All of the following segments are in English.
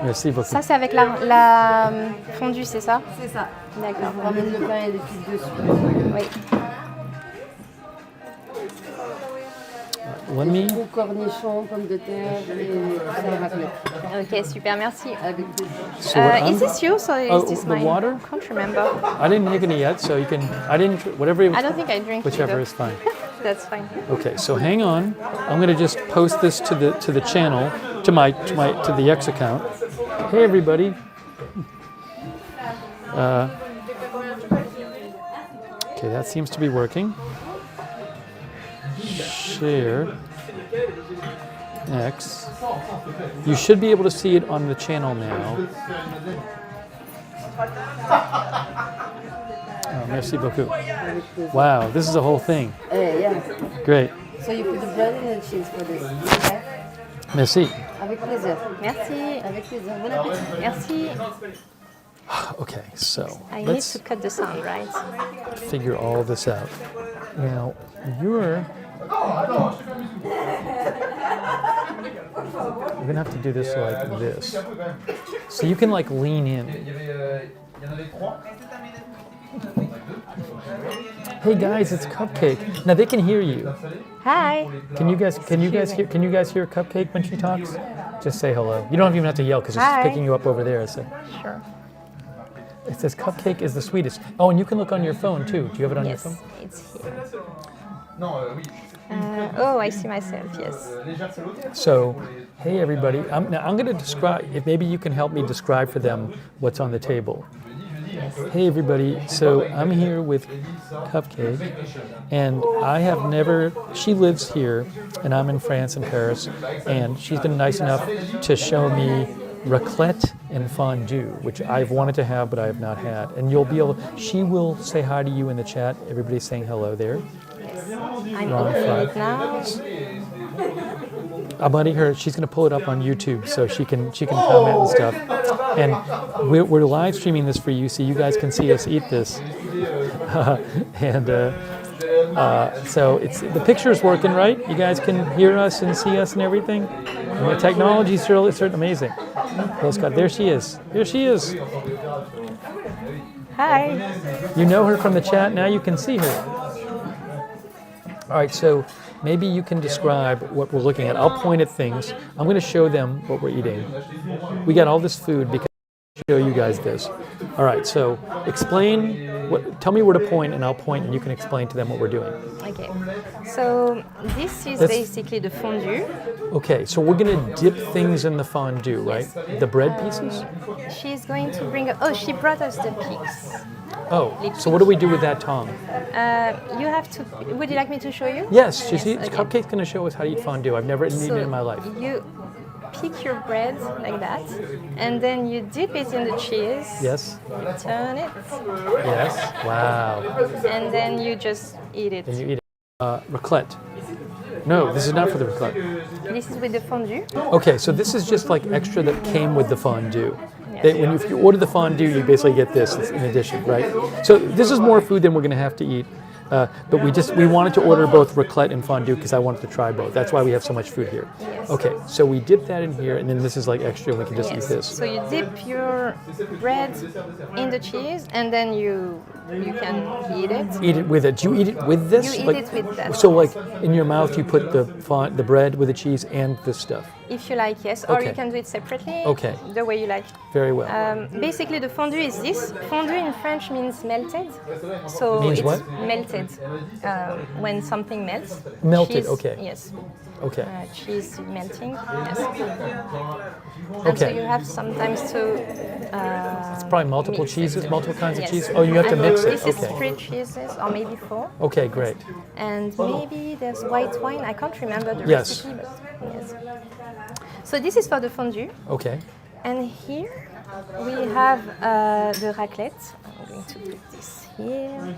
Merci beaucoup. Ça, c'est avec la fondue, c'est ça? C'est ça. D'accord. On ramène le pain et les fils dessus. Oui. Let me. Au cornichons, pommes de terre et la raclette. Ok, super, merci. Avec des... So what Is this yours or is this the mine? water? I can't remember. I didn't make any yet, so you can. I didn't. Whatever. I don't think I drink Whichever either. is fine. That's fine. Okay, so hang on. I'm gonna just post this to the channel, to the X account. Hey everybody. Okay, that seems to be working. Share. X. You should be able to see it on the channel now. Oh, merci beaucoup. Wow, this is a whole thing. Yeah. Great. So you put the bread and the cheese for this. Okay? Merci. Avec plaisir. Merci. Avec plaisir. Bon appétit. Merci. Okay, so I need let's to cut the sound, right? figure all this out. Now, you're gonna have to do this like this. So you can like lean in. Hey guys, it's Cupcake. Now they can hear you. Hi. Can you guys hear Cupcake when she talks? Just say hello. You don't even have to yell because it's Hi. picking you up over there. So Sure. it says Cupcake is the sweetest. Oh, and you can look on your phone too. Do you have it on your Yes, phone? it's here. Oh, I see myself, yes. So, hey everybody. I'm going to describe. If maybe you can help me describe for them what's on the table. Hey everybody, so I'm here with Cupcake, and I have never, she lives here, and I'm in France, in Paris, and she's been nice enough to show me raclette and fondue, which I've wanted to have, but I have not had. And you'll be able, she will say hi to you in the chat. Everybody's saying hello there. I'm opening it now. I'm letting her, she's going to pull it up on YouTube so she can comment and stuff. And we're live streaming this for you so you guys can see us eat this. So the picture's working, right? You guys can hear us and see us and everything. And the technology's certainly amazing. Postcard, there she is. There she is. Hi. You know her from the chat, now you can see her. All right, so maybe you can describe what we're looking at. I'll point at things. I'm going to show them what we're eating. We got all this food because I show you guys this. All right, so explain, tell me where to point and I'll point and you can explain to them what we're doing. Okay. So this is basically the fondue. Okay, so we're going to dip things in the fondue, right? The bread pieces? She's going to bring, she brought us the pigs. Oh, so what do we do with that tongue? You have to, would you like me to show you? Yes, Okay. Cupcake's going to show us how to eat fondue. I've never eaten it in my life. You pick your bread like that, and then you dip it in the cheese. Yes. You turn it. Yes. Wow. And then you just eat it. And you eat it. Raclette. No, this is not for the raclette. This is with the fondue. Okay, so this is just like extra that came with the fondue. Yes. If you order the fondue, you basically get this in addition, right? So this is more food than we're going to have to eat. But we wanted to order both raclette and fondue because I wanted to try both. That's why we have so much food here. Yes. Okay, so we dip that in here, and then this is like extra, and we can just eat this. So you dip your bread in the cheese, and then you can eat it. Eat it with it. Do you eat it with this? You eat it with that. So like in your mouth, you put the bread with the cheese and this stuff. If you like, yes. Or Okay. you can do it separately. Okay. The way you like. Very well. Basically, the fondue is this. Fondue in French means melted. So Means it's what? melted. When something melts. Melted, Cheese, okay. Yes. Okay. Cheese melting. Yes. And Okay. so you have sometimes to. It's probably multiple mix cheeses, it. multiple kinds of Yes. cheese. Oh, you have to And mix it. This is Okay. 3 cheeses, or maybe 4. Okay, great. And maybe there's white wine. I can't remember the Yes. recipe, but yes. So this is for the fondue. Okay. And here we have the raclette. I'm going to put this here.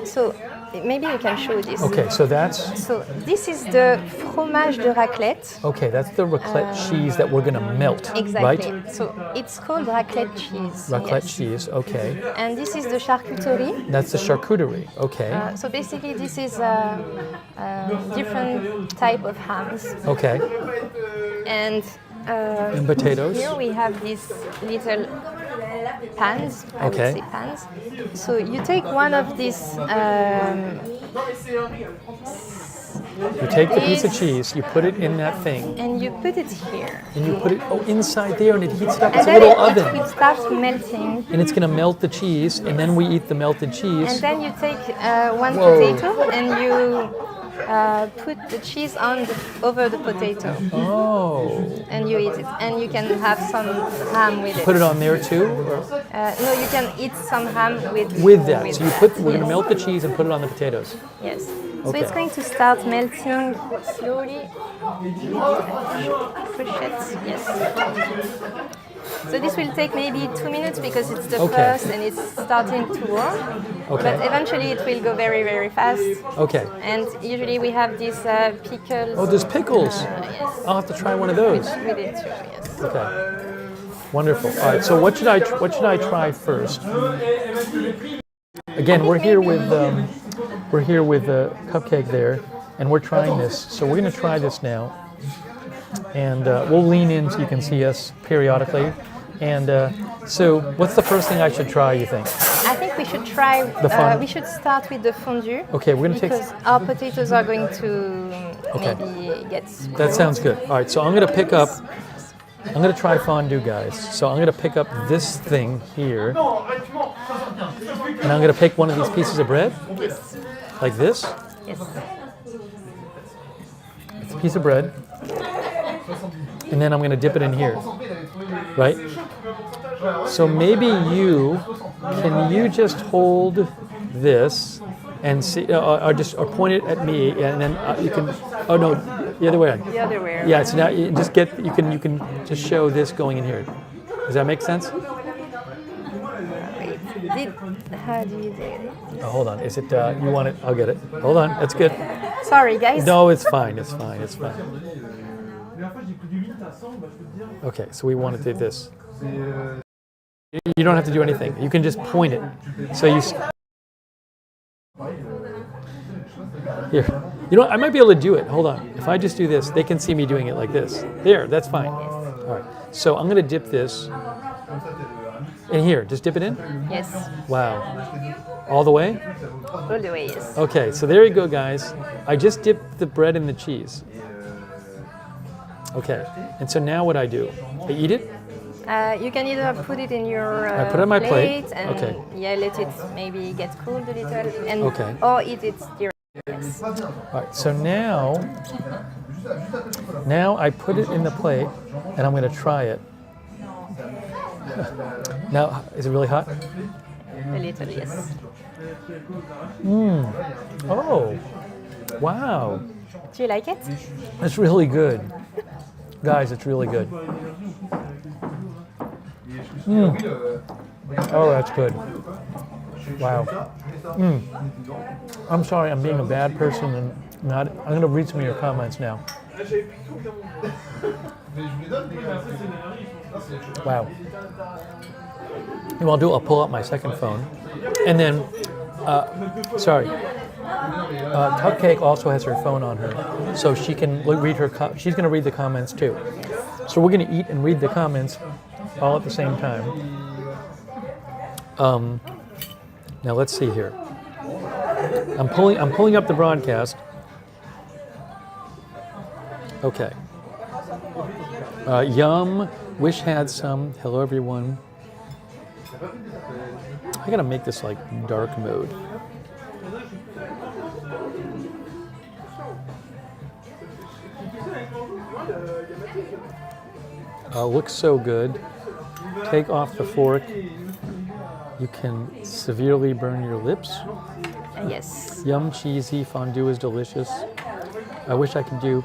So maybe you can show this. Okay, so that's So this is the fromage de raclette. okay. That's the raclette cheese that we're gonna melt, Exactly. right? So it's called raclette cheese. Raclette yes. cheese. Okay, And this is the charcuterie. that's the charcuterie. Okay, So basically, this is a different type of hams. okay. And And potatoes. here we have these little pans. I would Okay. say pans. So you take one of these. You take the piece of cheese, you put it in that thing, And you put it here. and you put it inside there, and it heats it up. It's And a then little it oven, will start melting. and it's gonna melt the cheese, and then we eat the melted cheese. And then you take one Whoa. potato and you put the cheese over the potato. Oh, And you eat it. And you can have some ham with it. put it on there too, or No, you can eat some ham with that. So you put we're gonna yes. melt the cheese and put it on the potatoes. Yes. So Okay. it's going to start melting slowly. Push it. Yes. So this will take maybe 2 minutes because it's the Okay. first and it's starting to warm. Okay. But eventually it will go very, very fast. Okay. And usually we have these pickles. Oh, there's pickles. Yes. I'll have to try one of those. With it too, yes. Okay. Wonderful. All right. So what should I try first? Again, we're here with Cupcake there, and we're trying this. So we're going to try this now, and we'll lean in so you can see us periodically. And so, what's the first thing I should try? You think? I think we should try. fondue. We should start with the fondue. Okay, we're going to take. Because our potatoes are going to Okay. maybe get. That sounds good. All right. So I'm going to pick up. I'm going to try fondue, guys. So I'm going to pick up this thing here, and I'm going to pick one of these pieces of bread, Yes. like this. Yes. It's a piece of bread, and then I'm going to dip it in here, right? So maybe can you just hold this and see, or point it at me, and then you can. Oh no, the other way. The other way around. Yeah. So now you just you can just show this going in here. Does that make sense? Wait. How do you do it? Oh, hold on. Is it? You want it? I'll get it. Hold on. That's good. Sorry, guys. No, it's fine. It's fine. It's fine. Okay. So we want to do this. You don't have to do anything. You can just point it. So you. Here. You know what? I might be able to do it. Hold on. If I just do this, they can see me doing it like this. There. That's fine. All right. So I'm going to dip this in here. Just dip it in. Yes. Wow. All the way? All the way, yes. Okay, so there you go, guys. I just dipped the bread in the cheese. Okay, and so now what I do? I eat it? You can either put it in your I put it on my plate. and Okay. yeah, let it maybe get cooled a little, and Okay. or eat it direct. Yes. All right, so now I put it in the plate, and I'm going to try it. Now, is it really hot? A little, yes. Oh, wow. Do you like it? It's really good. Guys, it's really good. Oh, that's good. Wow. I'm sorry, I'm being a bad person and not. I'm going to read some of your comments now. Wow. And I'll pull out my second phone. And then, Cupcake also has her phone on her, so she can read she's going to read the comments too. So we're going to eat and read the comments all at the same time. Now let's see here. I'm pulling up the broadcast. Okay. Yum. Wish had some. Hello everyone. I gotta make this like dark mode. Looks so good. Take off the fork. You can severely burn your lips. Yes. Yum, cheesy, fondue is delicious. I wish I could do.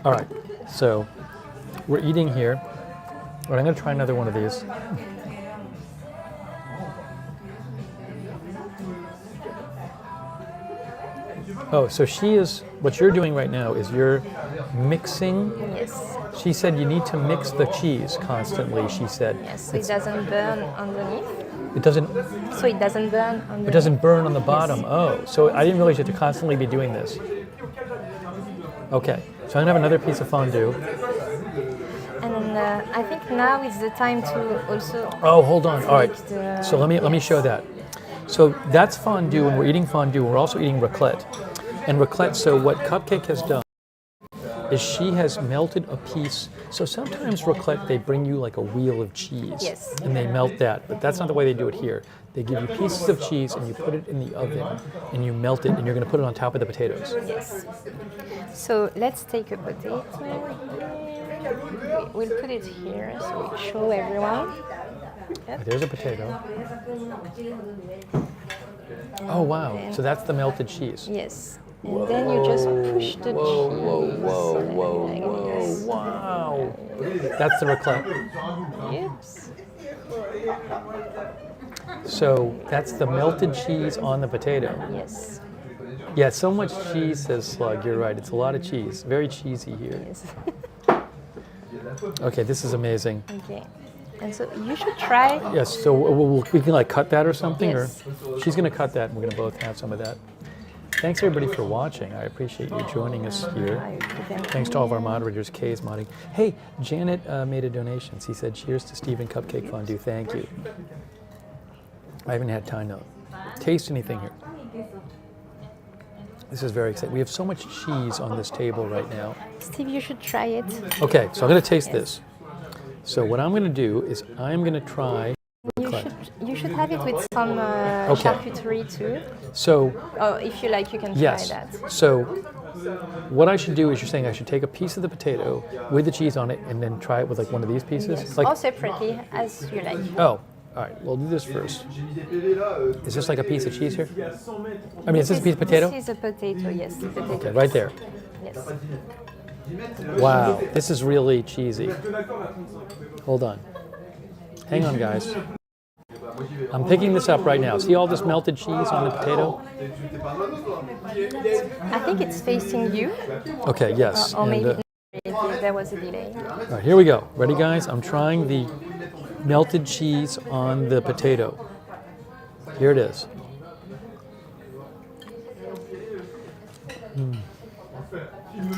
All right, so we're eating here. All right, I'm going to try another one of these. Oh, so what you're doing right now is you're mixing. Yes. She said you need to mix the cheese constantly, she said. Yes, so it doesn't burn underneath. It doesn't, So it doesn't burn underneath. it doesn't burn on the bottom. Oh, so I didn't realize you had to constantly be doing this. Okay, so I'm going to have another piece of fondue. And I think now is the time to also. Oh, hold on. All right. the- So let me show that. So that's fondue, and we're eating fondue. We're also eating raclette. And raclette. So what Cupcake has done is she has melted a piece. So sometimes raclette they bring you like a wheel of cheese, Yes. and they melt that. But that's not the way they do it here. They give you pieces of cheese, and you put it in the oven, and you melt it, and you're going to put it on top of the potatoes. Yes. So let's take a potato. We'll put it here so we show everyone. There's a potato. Oh wow! So that's the melted cheese. Yes. And then you just push the Whoa, cheese. whoa, whoa, whoa, like whoa! this. Wow! That's the raclette. Yes. So that's the melted cheese on the potato. Yes. Yeah, so much cheese, says Slug. You're right. It's a lot of cheese. Very cheesy here. Yes. Okay, this is amazing. Okay. And so you should try. Yes. So we can like cut that or something, Yes. or she's going to cut that, and we're going to both have some of that. Thanks everybody for watching. I appreciate you joining us here. Thanks to all of our moderators. Kay's modding. Hey, Janet made a donation. She said, "Cheers to Stephen Cupcake Fondue." Thank you. I haven't had time to taste anything here. This is very exciting. We have so much cheese on this table right now. Steve, you should try it. Okay, so I'm going to taste this. So what I'm going to do is I'm going to try. You should have it with some Okay. charcuterie too. So Oh, if you like, you can yes. try that. So what I should do is you're saying I should take a piece of the potato with the cheese on it and then try it with like one of these pieces. Yes. Like Or separately, as you like. oh, all right. We'll do this first. Is this like a piece of cheese here? I mean, is this a piece of potato? This is a potato, yes. Potato. Okay, right there. Yes. Wow, this is really cheesy. Hold on. Hang on, guys. I'm picking this up right now. See all this melted cheese on the potato? I think it's facing you, Okay, yes. or maybe And, there was a delay. all right, here we go. Ready, guys? I'm trying the melted cheese on the potato. Here it is.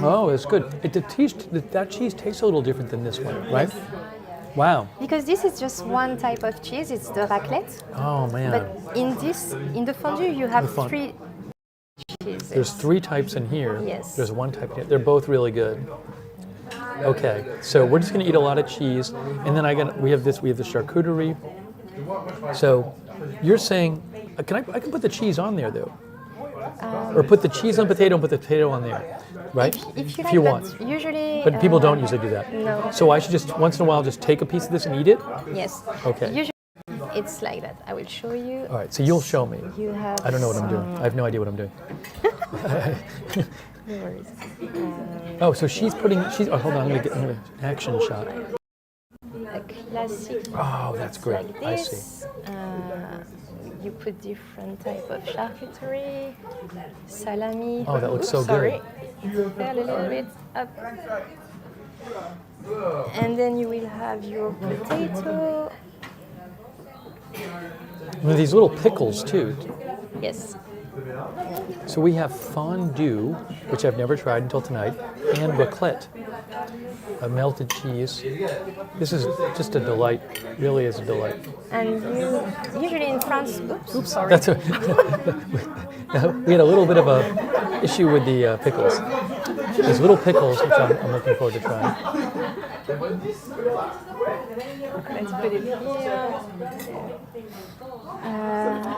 Oh, it's good. That cheese tastes a little different than this one, right? Wow. Because this is just one type of cheese, it's the raclette. Oh, man. But in the fondue, you have three cheeses. There's three types in here. Yes. There's one type here. They're both really good. Okay, so we're just going to eat a lot of cheese, and then we have the charcuterie. So you're saying, I can put the cheese on there though, or put the cheese on potato and put the potato on there, right? If you if like you that, want. usually. But people don't usually do that. No. So I should just once in a while just take a piece of this and eat it. Yes. Okay. Usually it's like that. I will show you. All right. So you'll show me. You have. I don't know what I'm doing. I have no idea what I'm doing. No worries. Oh, so she's putting. Oh, hold on. I'm gonna action shot. A classic. Oh, that's great. Like I this. see. You put different type of charcuterie, salami. Oh, that looks so sorry. good. It fell a little bit up. And then you will have your potato. And these little pickles too. Yes. So we have fondue, which I've never tried until tonight, and raclette, a melted cheese. This is just a delight. Really is a delight. And you usually in France. Oops, sorry. That's we had a little bit of a issue with the pickles. These little pickles, which I'm looking forward to trying. Let's put it here.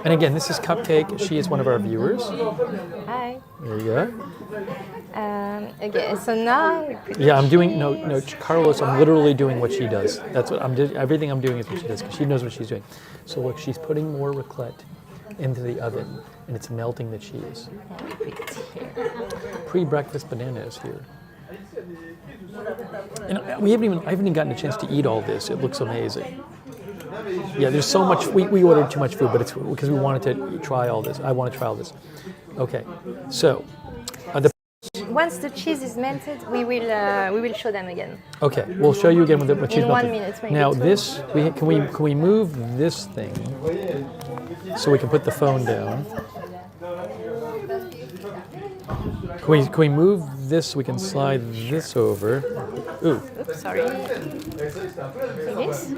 And again, this is Cupcake. She is one of our viewers. Hi. There you go. Okay, so now we put Yeah, I'm doing no, Carlos. I'm literally doing what she does. That's what I'm doing. Everything I'm doing is what she does because she knows what she's doing. So look, she's putting more raclette into the oven, and it's melting the cheese. put it here. Pre-breakfast banana is here. And I haven't even gotten a chance to eat all this. It looks amazing. Yeah, there's so much. We ordered too much food, but it's because we wanted to try all this. I want to try all this. Okay, so Once the cheese is melted, we will show them again. okay, we'll show you again with the cheese In melted. 1 minute, maybe Now two. this, can we move this thing so we can put the phone down? Can we move this so we can slide this over? Ooh, Oops, sorry. Like this?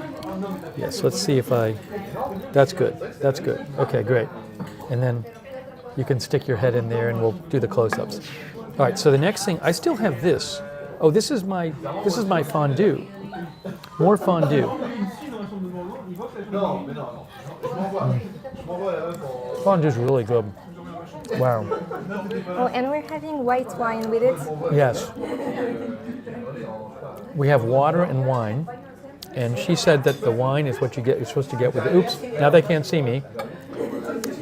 yes. Let's see if that's good. That's good. Okay, great. And then you can stick your head in there, and we'll do the close-ups. All right. So the next thing, I still have this. Oh, this is my fondue. More fondue. Fondue's really good. Wow. Oh, and we're having white wine with it. Yes. We have water and wine, and she said that the wine is what you're supposed to get with it. Oops, now they can't see me.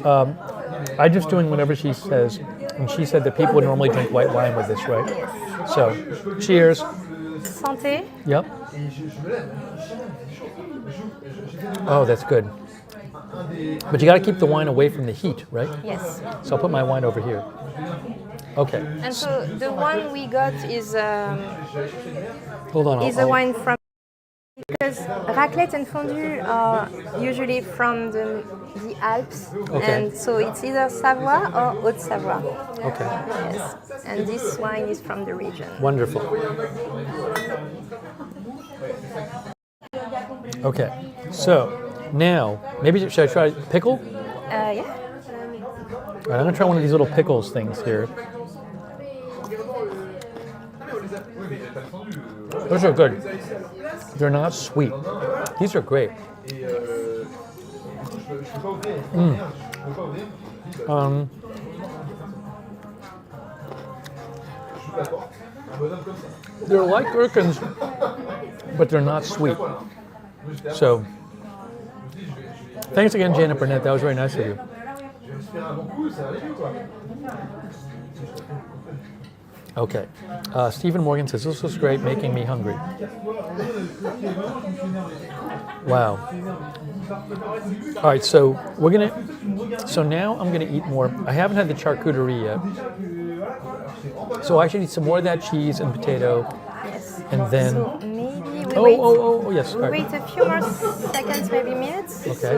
I'm just doing whatever she says, and she said that people would normally drink white wine with this, right? Yes. So, cheers. Santé. Yep. Oh, that's good. But you got to keep the wine away from the heat, right? Yes. So I'll put my wine over here. Okay. And so the one we got is Hold on. a wine from, because raclette and fondue are usually from the Alps, Okay. and so it's either Savoie or Haute-Savoie. Okay. Yes, and this wine is from the region. Wonderful. Okay. So now, maybe should I try pickle? Yeah. All right, I'm gonna try one of these little pickles things here. Those are good. They're not sweet. These are great. They're like gherkins, but they're not sweet. So, thanks again, Janet Burnett. That was very nice of you. Okay. Stephen Morgan says, this was great, making me hungry. Wow. All right, so now I'm gonna eat more. I haven't had the charcuterie yet. So I should eat some more of that cheese and potato, Yes. and then, So maybe we yes. All we right. wait a few more seconds, maybe minutes. Okay. So,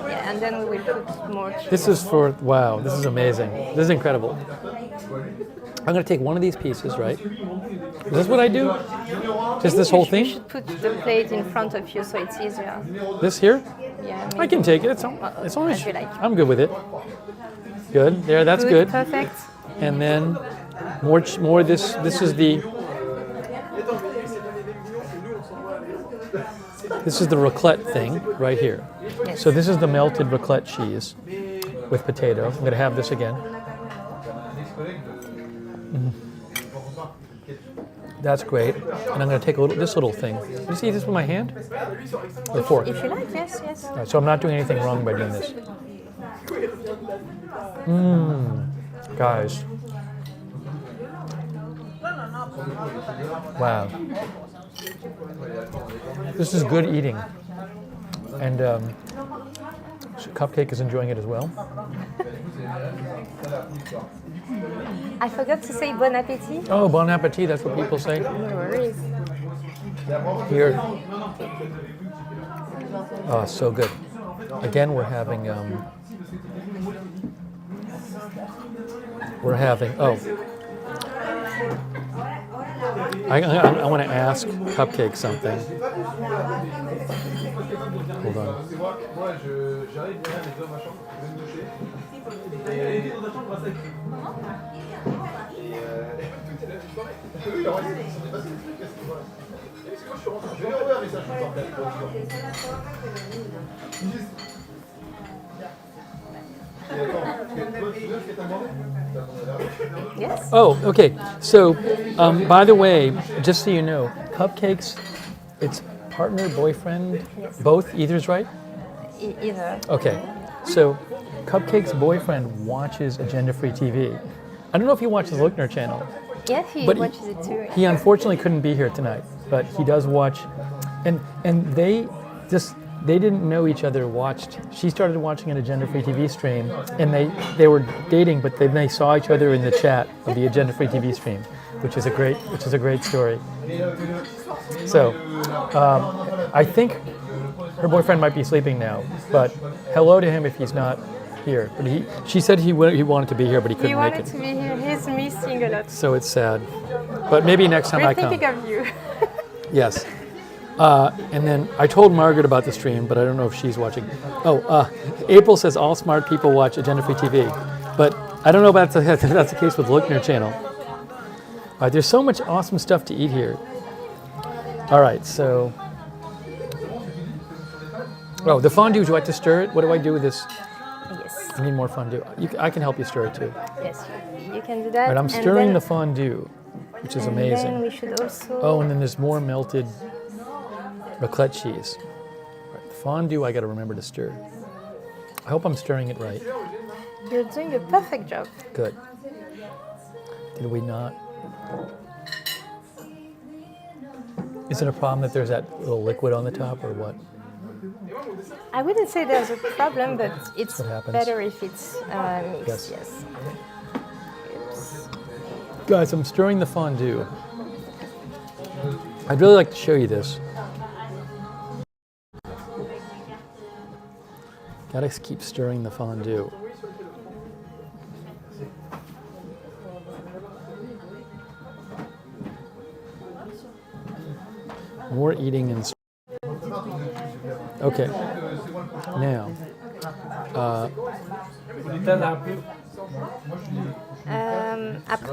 yeah, and then we will put more cheese. This is wow, this is amazing. This is incredible. I'm gonna take one of these pieces, right? Is this what I do? Just this whole You thing? should put the plate in front of you so it's easier. This here? Yeah. I can take it. It's only. As you like. I'm good with it. Good. There. That's good. Perfect. And then more. This is the. This is the raclette thing right here. Yes. So this is the melted raclette cheese with potato. I'm gonna have this again. That's great. And I'm gonna take this little thing. Can you see this with my hand? Or fork? If you like, yes, yes. All right, so I'm not doing anything wrong by doing this. Guys. Wow. This is good eating. And Cupcake is enjoying it as well. I forgot to say bon appétit. Oh, bon appetit, that's what people say. No worries. Here. Oh, so good. Again, we're having, I want to ask Cupcake something. Hold on. Yes. Oh, okay. So, by the way, just so you know, Cupcake's, it's partner, boyfriend, both, either's right? Either. Okay. So, Cupcake's boyfriend watches Agenda Free TV. I don't know if he watches the Lookner channel. Yeah, he But watches it too. He unfortunately couldn't be here tonight, but he does watch, and they didn't know each other. She started watching an Agenda Free TV stream, and they were dating, but then they saw each other in the chat of the Agenda Free TV stream, which is a great story. So, I think her boyfriend might be sleeping now, but hello to him if he's not here. But she said he wanted to be here, but he couldn't He make wanted it. to be here. He's missing a lot. So it's sad, but maybe next time We're I come. thinking of you. Yes. And then I told Margaret about the stream, but I don't know if she's watching. April says all smart people watch Agenda Free TV, but I don't know if that's the case with Lookner channel. All right, there's so much awesome stuff to eat here. All right, so. Oh, the fondue, do I have to stir it? What do I do with this? Yes. I need more fondue. I can help you stir it too. Yes, you can do that. All right, I'm and stirring then, the fondue, which is and Then amazing. we should also. Oh, and then there's more melted raclette cheese. All right, fondue, I got to remember to stir. I hope I'm stirring it right. You're doing a perfect job. Good. Did we not? Is it a problem that there's that little liquid on the top, or what? I wouldn't say there's a problem, but it's what happens. better if it's mixed. Yes. Oops. Guys, I'm stirring the fondue. I'd really like to show you this. Gotta keep stirring the fondue. More eating and. Okay. Now. Après,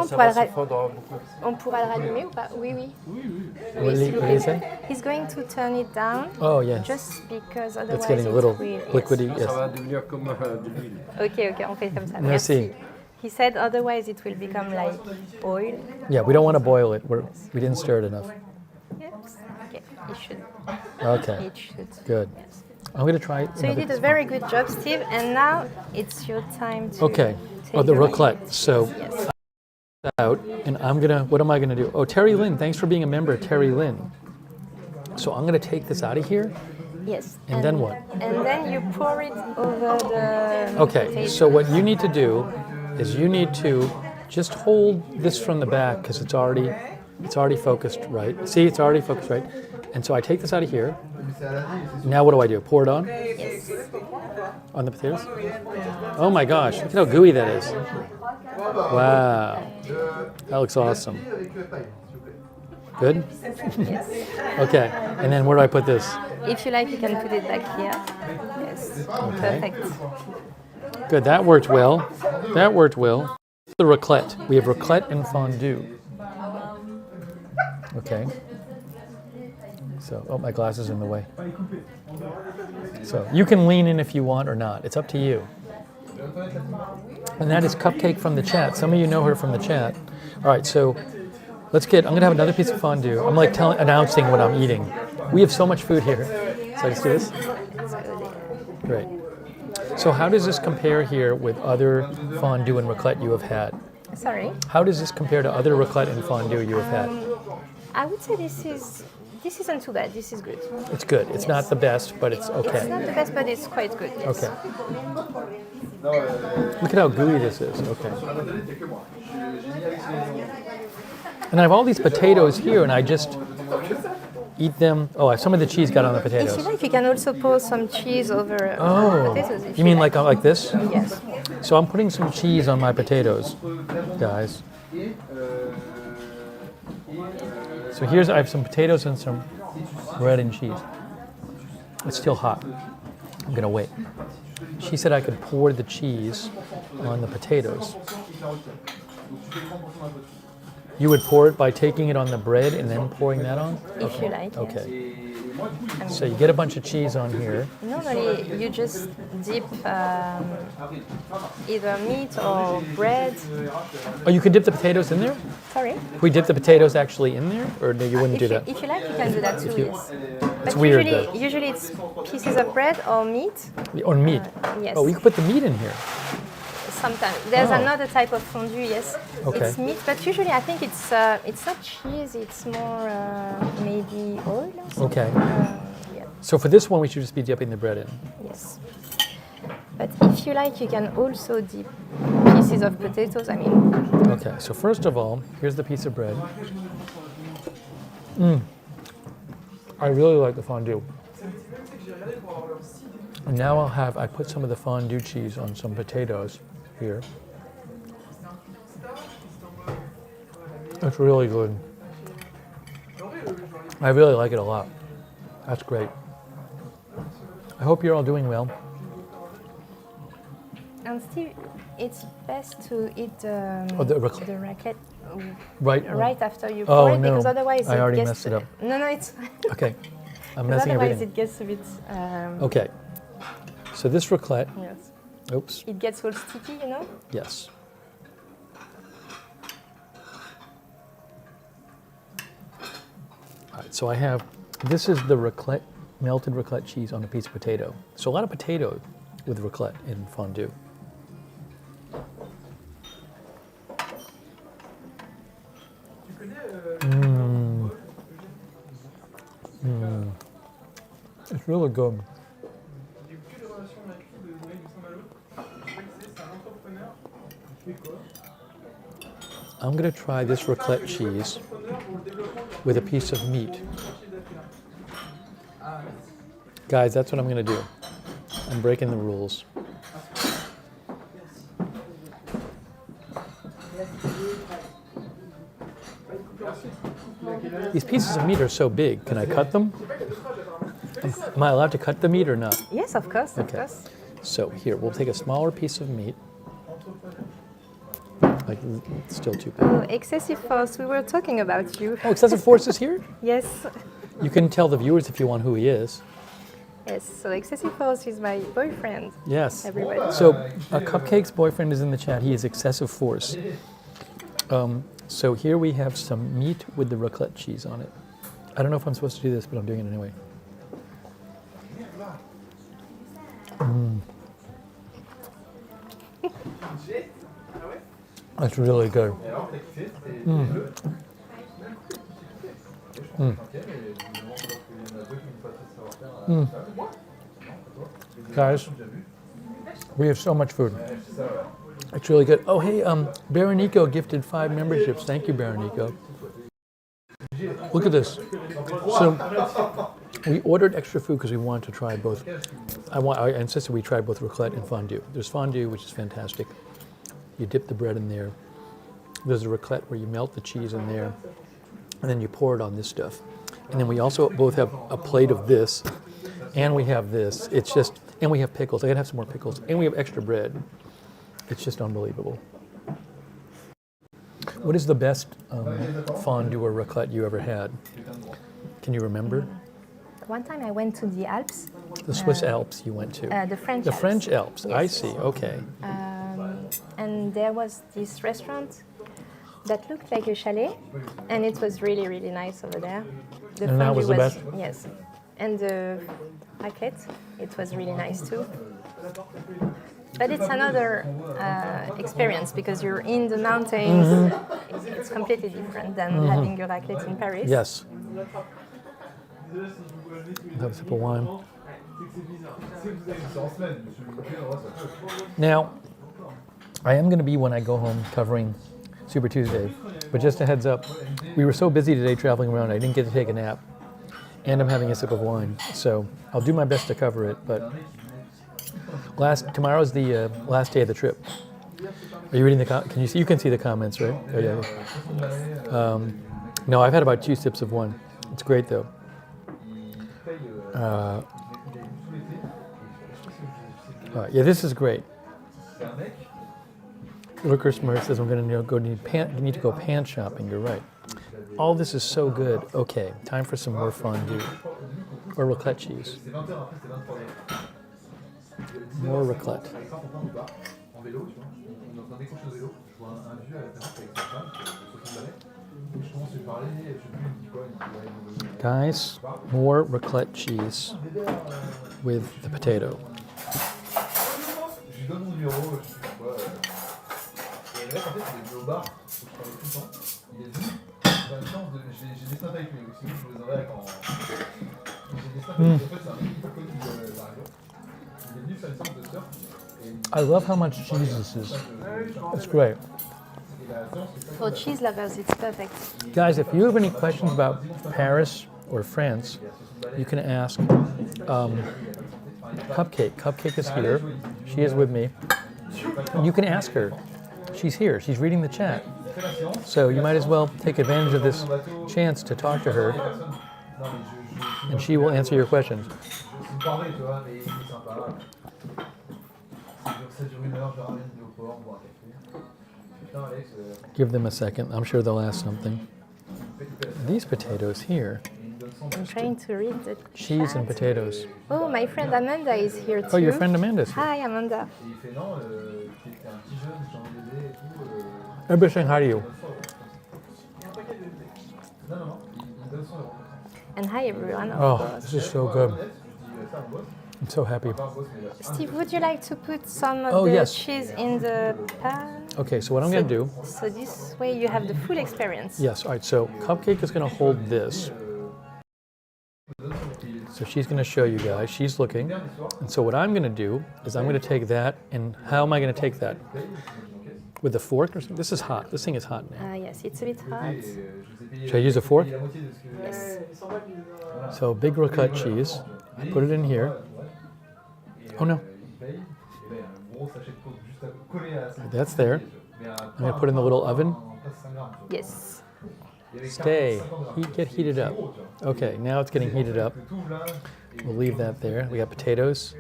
on pourra le rallumer ou pas? Oui, oui. What did he say? He's going to turn it down. Oh, yes. Just because otherwise It's getting a little it will, liquidy. Yes. Yes. Ça va devenir comme de l'huile. Ok, on fait comme ça. Merci. He said otherwise it will become like oil. Yeah, we don't want to boil it. We didn't stir it enough. Yes. Okay, it should. Okay. It should. Good. Yes. I'm going to try it. So you did a very good job, Steve, and now it's your time to. Okay. take Oh, the your raclette. So Yes. out, and what am I going to do? Oh, Terry Lynn, thanks for being a member, Terry Lynn. So I'm going to take this out of here. Yes. And then what? And then you pour it over the. Okay, potato. so what you need to do is you need to just hold this from the back because it's already focused right. See, it's already focused right. And so I take this out of here. Now what do? Pour it on? Yes. On the potatoes? Oh my gosh, look at how gooey that is. Wow, that looks awesome. Good? Yes. Okay, and then where do I put this? If you like, you can put it back here. Yes. Okay. Perfect. Good, that worked well. That worked well. The raclette. We have raclette and fondue. Okay. So, oh, my glass is in the way. So, you can lean in if you want or not. It's up to you. And that is Cupcake from the chat. Some of you know her from the chat. All right, so I'm going to have another piece of fondue. I'm like announcing what I'm eating. We have so much food here. So I just do this? Great. So how does this compare here with other fondue and raclette you have had? Sorry. How does this compare to other raclette and fondue you have had? I would say this isn't too bad. This is good. It's good. It's not the best, but it's okay. It's not the best, but it's quite good. Yes. Okay. Look at how gooey this is. Okay. And I have all these potatoes here, and I just eat them. Oh, some of the cheese got on the If you potatoes. like, you can also pour some cheese over Oh, potatoes. If you mean like this? Yes. So I'm putting some cheese on my potatoes, guys. So I have some potatoes and some bread and cheese. It's still hot. I'm gonna wait. She said I could pour the cheese on the potatoes. You would pour it by taking it on the bread and then pouring that on? If you like. Okay. So you get a bunch of cheese on here. Normally, you just dip either meat or bread. Oh, you could dip the potatoes in there? Sorry. We dip the potatoes actually in there? Or no, you wouldn't do that? If you like, you can do that too. Yes. It's But weird, usually it's pieces of bread or meat. Or meat? Yes. Oh, we could put the meat in here. sometimes. There's Oh. another type of fondue, yes. Okay. It's meat, but usually I think it's not cheese, it's more maybe oil or something. Okay. Yeah, So for this one, we should just be dipping the bread in. yes. But if you like, you can also dip pieces of potatoes. I mean, Okay, so first of all, here's the piece of bread. I really like the fondue. And now I put some of the fondue cheese on some potatoes here. It's really good. I really like it a lot. That's great. I hope you're all doing well. and still, it's best to eat the raclette. raclette Right after you Oh, pour it, no. because otherwise I it already gets messed it up. No, it's Okay, I'm because messing otherwise everything. it gets a bit. Okay, so this raclette, Yes. oops, It gets all sticky, you know. yes. All right, so I have, this is the raclette, melted raclette cheese on a piece of potato. So a lot of potato with raclette in fondue. It's really good. I'm going to try this raclette cheese with a piece of meat. Guys, that's what I'm going to do. I'm breaking the rules. These pieces of meat are so big. Can I cut them? Am I allowed to cut the meat or not? Yes, of course, of Okay. course. So here, we'll take a smaller piece of meat. Like, it's still too big. Oh, excessive force. We were talking about you. Oh, Excessive Force is here? Yes. You can tell the viewers if you want who he is. Yes. So excessive force is my boyfriend. Yes. Everybody. So Cupcake's boyfriend is in the chat. He is Excessive Force. So here we have some meat with the raclette cheese on it. I don't know if I'm supposed to do this, but I'm doing it anyway. That's really good. Guys, we have so much food. It's really good. Oh, hey, Baronico gifted 5 memberships. Thank you, Baronico. Look at this. So we ordered extra food because we wanted to try both. I insisted we try both raclette and fondue. There's fondue, which is fantastic. You dip the bread in there. There's a raclette where you melt the cheese in there, and then you pour it on this stuff. And then we also both have a plate of this, and we have this. It's just, and we have pickles. I gotta have some more pickles, and we have extra bread. It's just unbelievable. What is the best fondue or raclette you ever had? Can you remember? One time I went to the Alps. The Swiss Alps you went to. The French The Alps. French Alps, I Yes. see, okay. And there was this restaurant that looked like a chalet, and it was really, really nice over there. The And that fondue was the best? Yes. And the raclette, it was really nice too. But it's another experience because you're in the mountains. It's completely different than having your raclette in Paris. Yes. Have a sip of wine. Now, I am going to be, when I go home, covering Super Tuesday. But just a heads up, we were so busy today traveling around, I didn't get to take a nap. And I'm having a sip of wine. So I'll do my best to cover it. But tomorrow's the last day of the trip. Are you reading the can you see? You can see the comments, right? Oh, yeah. No, I've had about 2 sips of wine. It's great, though. Yeah, this is great. Looker Smurf says I'm going to need to go pant shopping. You're right. All this is so good. Okay, time for some more fondue or raclette cheese. More raclette. Guys, more raclette cheese with the potato. I love how much cheese this is. It's great. For cheese lovers, it's perfect. Guys, if you have any questions about Paris or France, you can ask Cupcake. Cupcake is here. She is with me. You can ask her. She's here. She's reading the chat. So you might as well take advantage of this chance to talk to her, and she will answer your questions. Give them a second. I'm sure they'll ask something. These potatoes here. I'm trying to read the Cheese chat. and potatoes. Oh, my friend Amanda is here too. Oh, your friend Amanda's here. Hi, Amanda. Everybody's saying hi to you. And hi, everyone. Of Oh, course. this is so good. I'm so happy. Steve, would you like to put some of the yes. cheese in the pan? Okay, so what I'm going to do. So this way you have the full experience. Yes, all right, so Cupcake is going to hold this. So she's going to show you guys. She's looking. And so what I'm going to do is I'm going to take that, and how am I going to take that? With a fork or something? This is hot. This thing is hot now. Yes, it's a bit hot. Should I use a fork? Yes. So big Raclette cheese. I put it in here. Oh no. That's there. I'm going to put it in the little oven. Yes. Stay. Get heated up. Okay, now it's getting heated up. We'll leave that there. We got potatoes.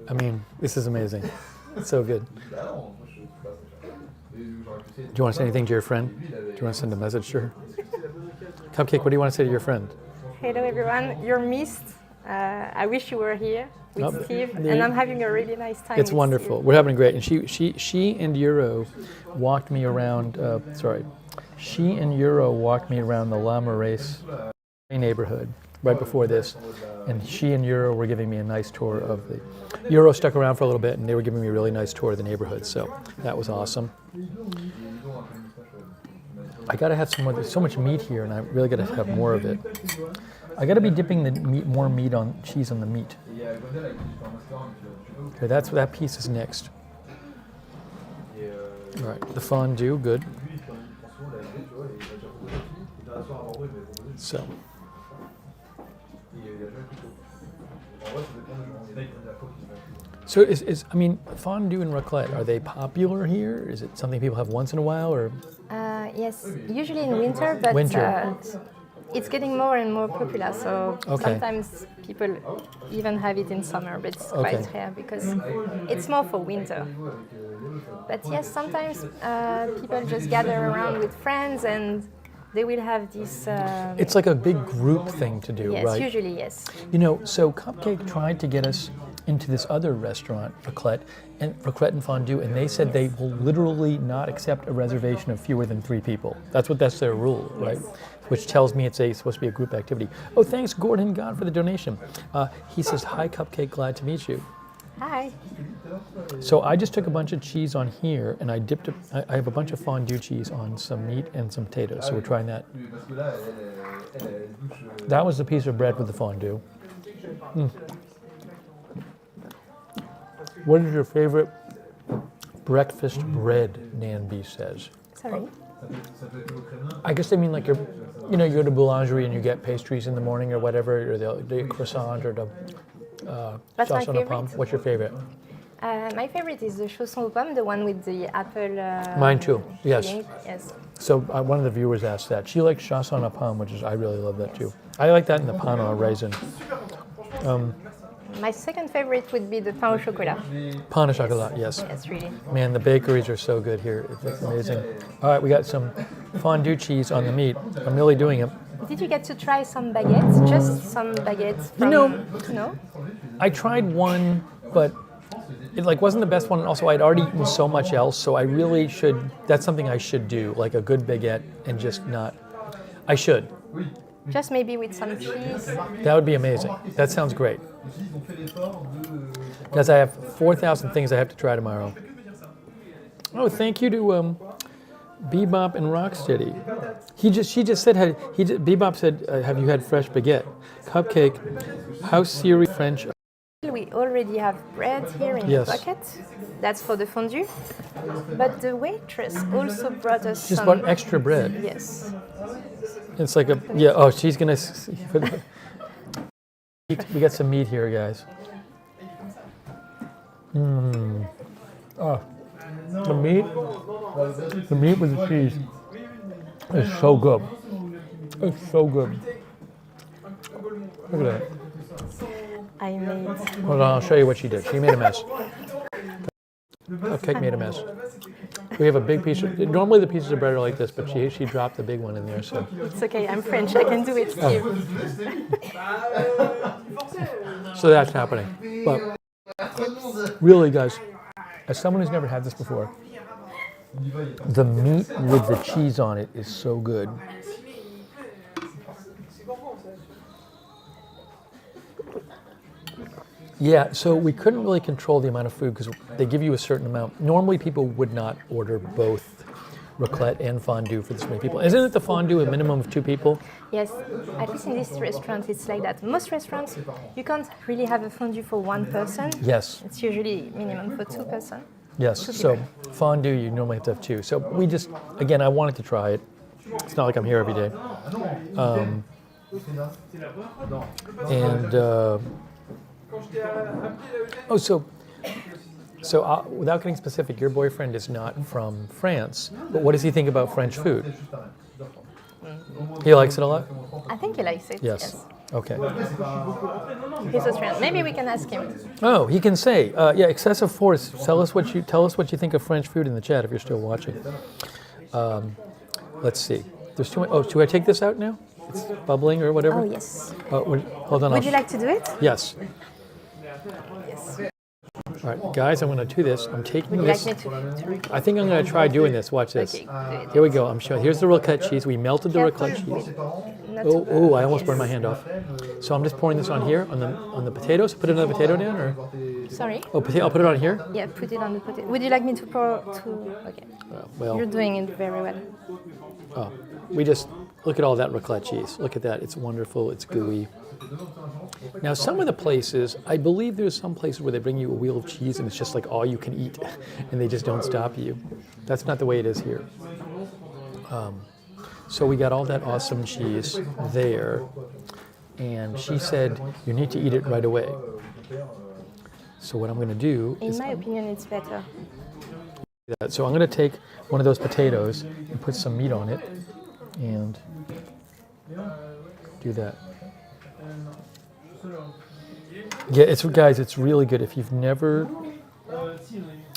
I mean, this is amazing. It's so good. Do you want to say anything to your friend? Do you want to send a message to her? Cupcake, what do you want to say to your friend? Hello, everyone. You're missed. I wish you were here with Steve, there- and I'm having a really nice time. It's with wonderful. Steve. We're having great. And she and Euro walked me around. She and Euro walked me around the La Marais neighborhood right before this, and she and Euro were giving me a nice tour of the. Euro stuck around for a little bit, and they were giving me a really nice tour of the neighborhood. So that was awesome. I gotta have some more. There's so much meat here, and I really gotta have more of it. I gotta be dipping the meat, more meat on cheese on the meat. Okay, that piece is next. All right, the fondue, good. So. So I mean, fondue and raclette, are they popular here? Is it something people have once in a while, or? Yes, usually in winter, but it's getting more and more popular. So sometimes people even have it in summer, but it's quite rare because it's more for winter. But yes, sometimes people just gather around with friends and they will have this. It's like a big group thing to do, yes, right? Yes, usually yes. You know, so Cupcake tried to get us into this other restaurant, Raclette and Fondue, and they said they will literally not accept a reservation of fewer than 3 people. That's their rule, right? Yes. Which tells me it's supposed to be a group activity. Oh, thanks, Gordon God, for the donation. He says, "Hi, Cupcake, glad to meet you." Hi. So I just took a bunch of cheese on here, and I dipped it. I have a bunch of fondue cheese on some meat and some potatoes. So we're trying that. That was the piece of bread with the fondue. What is your favorite breakfast bread? Nanby says. Sorry. I guess they mean like you go to boulangerie and you get pastries in the morning or whatever, or the croissant or the That's my sauce on a pomme. favorite. What's your favorite? My favorite is the chausson aux pommes, the one with the apple. Mine too. Yes. filling. Yes. So one of the viewers asked that. She likes chausson à la pomme, which is I really love that too. I like that in the pain au raisin. My second favorite would be the pain au chocolat. Pain au chocolat, yes. Yes, really. Man, the bakeries are so good here. It's amazing. All right, we got some fondue cheese on the meat. I'm really doing it. Did you get to try some baguettes? Just some baguettes from... No? I tried one, but it wasn't the best one. And also, I'd already eaten so much else, so I really should. That's something I should do, like a good baguette, and just not. I should. Just maybe with some cheese. That would be amazing. That sounds great. Because I have 4,000 things I have to try tomorrow. Oh, thank you to Bebop and Rocksteady. She just said, Bebop said, have you had fresh baguette? Cupcake, how serious French? We already have bread here in Yes. the bucket. That's for the fondue. But the waitress also brought us Just some. bought extra bread. Yes. It's like a, yeah, oh, she's gonna, we got some meat here, guys. Oh, the meat with the cheese is so good. It's so good. Look at that. I made. Hold on, I'll show you what she did. She made a mess. Cupcake made a mess. We have a big piece of, normally the pieces of bread are like this, but she dropped the big one in there, so. It's okay, I'm French, I can do it here. So that's happening. But really, guys, as someone who's never had this before, the meat with the cheese on it is so good. Yeah, so we couldn't really control the amount of food because they give you a certain amount. Normally people would not order both raclette and fondue for this many people. Isn't it the fondue a minimum of 2 people? Yes, at least in this restaurant it's like that. Most restaurants, you can't really have a fondue for 1 person. Yes. It's usually minimum for 2 person. Yes, so fondue you normally have to have 2. So we just, again, I wanted to try it. It's not like I'm here every day. So without getting specific, your boyfriend is not from France, but what does he think about French food? He likes it a lot? I think he likes it. Yes. Okay. He's Austrian. Maybe we can ask him. Oh, he can say, yeah, excessive force. Tell us what you think of French food in the chat if you're still watching. Let's see. There's too much. Oh, should I take this out now? It's bubbling or whatever. Oh yes. Hold on. Would you like to do it? Yes. Yes. All right, guys, I'm going to do this. I'm taking Would you this. like me to? I think I'm going to try doing this. Watch this. Okay, do it. Here we go. I'm showing. Here's the raclette cheese. We melted the raclette cheese. Not Oh, too oh! bad. I almost burned my Yes. hand off. So I'm just pouring this on here on the potatoes. Put another potato down, or Sorry? oh, I'll put it on here. Yeah, put it on the potato. Would you like me to pour to? Okay. Well, You're doing it very well. oh, we just look at all that raclette cheese. Look at that. It's wonderful. It's gooey. Now, some of the places, I believe there's some places where they bring you a wheel of cheese and it's just like all you can eat, and they just don't stop you. That's not the way it is here. So we got all that awesome cheese there, and she said you need to eat it right away. So what I'm going to do In is my opinion, it's better. that. So I'm going to take one of those potatoes and put some meat on it, and do that. Yeah, it's really good. If you've never,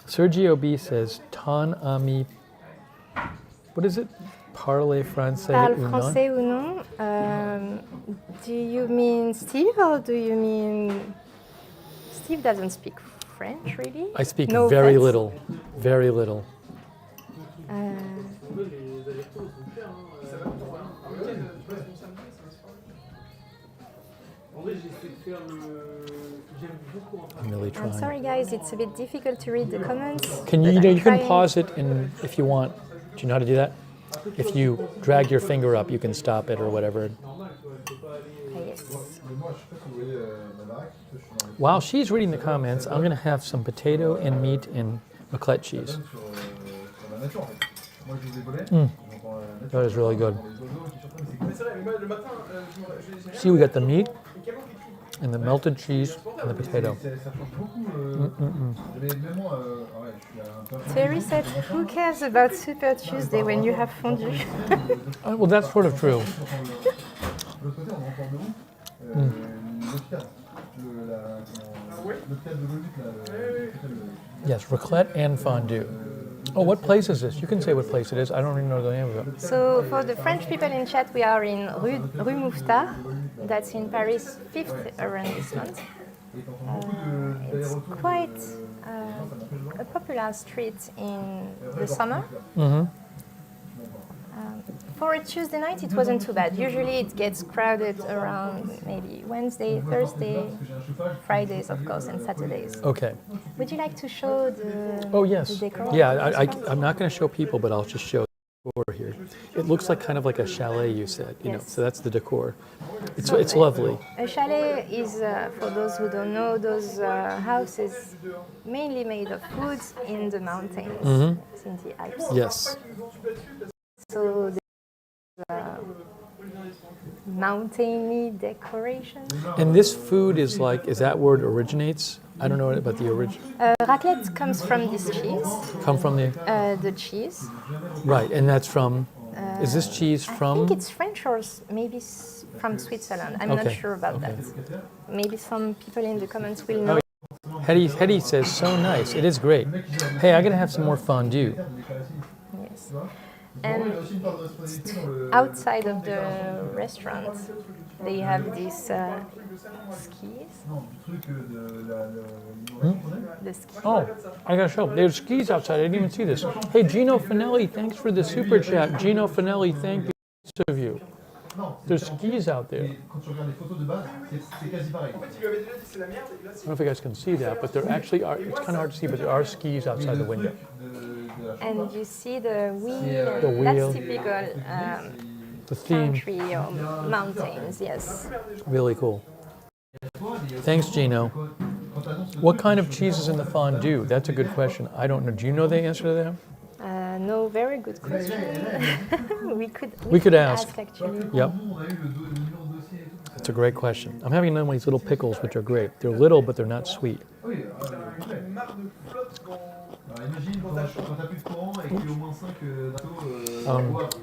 Sergio B says, ton ami, what is it? Parle français Parle ou non? français ou non? Do you mean Steve or do you mean Steve doesn't speak French really? I speak No very offense. little, very little. I'm really trying. I'm sorry guys, it's a bit difficult to read the comments. Can you, but I'm you can trying. pause it, and if you want, do you know how to do that? If you drag your finger up, you can stop it or whatever. Yes. While she's reading the comments, I'm going to have some potato and meat and raclette cheese. That is really good. See, we got the meat and the melted cheese and the potato. Terry said, who cares about Super Tuesday when you have fondue? Well, that's sort of true. Yes, raclette and fondue. Oh, what place is this? You can say what place it is. I don't even know the name of it. So for the French people in chat, we are in Rue Mouffetard. That's in Paris' 5th arrondissement. It's quite a popular street in the summer. For a Tuesday night, it wasn't too bad. Usually it gets crowded around maybe Wednesday, Thursday, Fridays, of course, and Saturdays. Okay. Would you like to show the, Oh, yes. the decor? Yeah, I'm not going to show people, but I'll just show the decor here. It looks like kind of like a chalet, you said. You know, Yes. so that's the decor. It's So, lovely. A chalet is, for those who don't know, those houses mainly made of wood in the mountains, in the Alps. Yes. So mountainy decoration. And this food is like, is that where it originates? I don't know about the origin. Raclette comes from this cheese, Come from the cheese. right, and that's from, is this cheese I from? think it's French or maybe from Switzerland. I'm not Okay, sure about okay. that. Maybe some people in the comments will know. Hetty says, so nice. It is great. Hey, I gotta have some more fondue. Yes. And outside of the restaurant, they have these skis. The skis. Oh, I gotta show. There's skis outside. I didn't even see this. Hey, Gino Finelli, thanks for the super chat. Gino Finelli, thank you. Each of you. There's skis out there. I don't know if you guys can see that, but there actually are, it's kind of hard to see, but there are skis outside the window. And you see the wheel. The wheel. That's typical The theme, country or mountains, yes. really cool. Thanks, Gino. What kind of cheese is in the fondue? That's a good question. I don't know. Do you know the answer to that? No, very good question. we could ask. actually. Yep. That's a great question. I'm having one of these little pickles, which are great. They're little, but they're not sweet.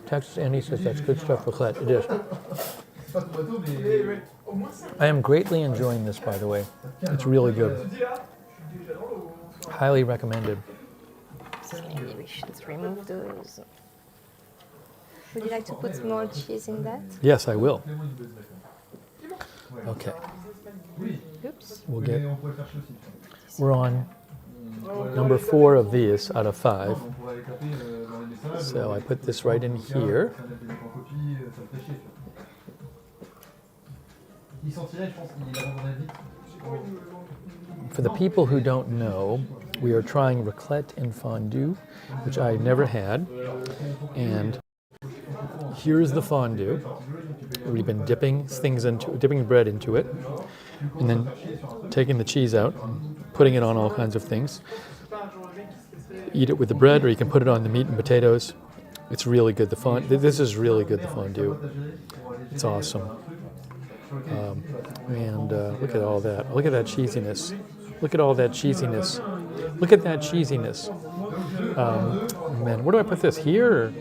Texas Andy says that's good stuff, Raclette. It is. I am greatly enjoying this, by the way. It's really good. Highly recommended. Maybe we should remove those. Would you like to put more cheese in that? Yes, I will. Okay. Oops. We're on number 4 of these out of 5. So I put this right in here. For the people who don't know, we are trying raclette and fondue, which I never had. And here's the fondue. We've been dipping bread into it, and then taking the cheese out, putting it on all kinds of things. Eat it with the bread, or you can put it on the meat and potatoes. It's really good. This is really good, the fondue. It's awesome. Look at all that. Look at that cheesiness. Look at all that cheesiness. Look at that cheesiness. Man, where do I put this? Here?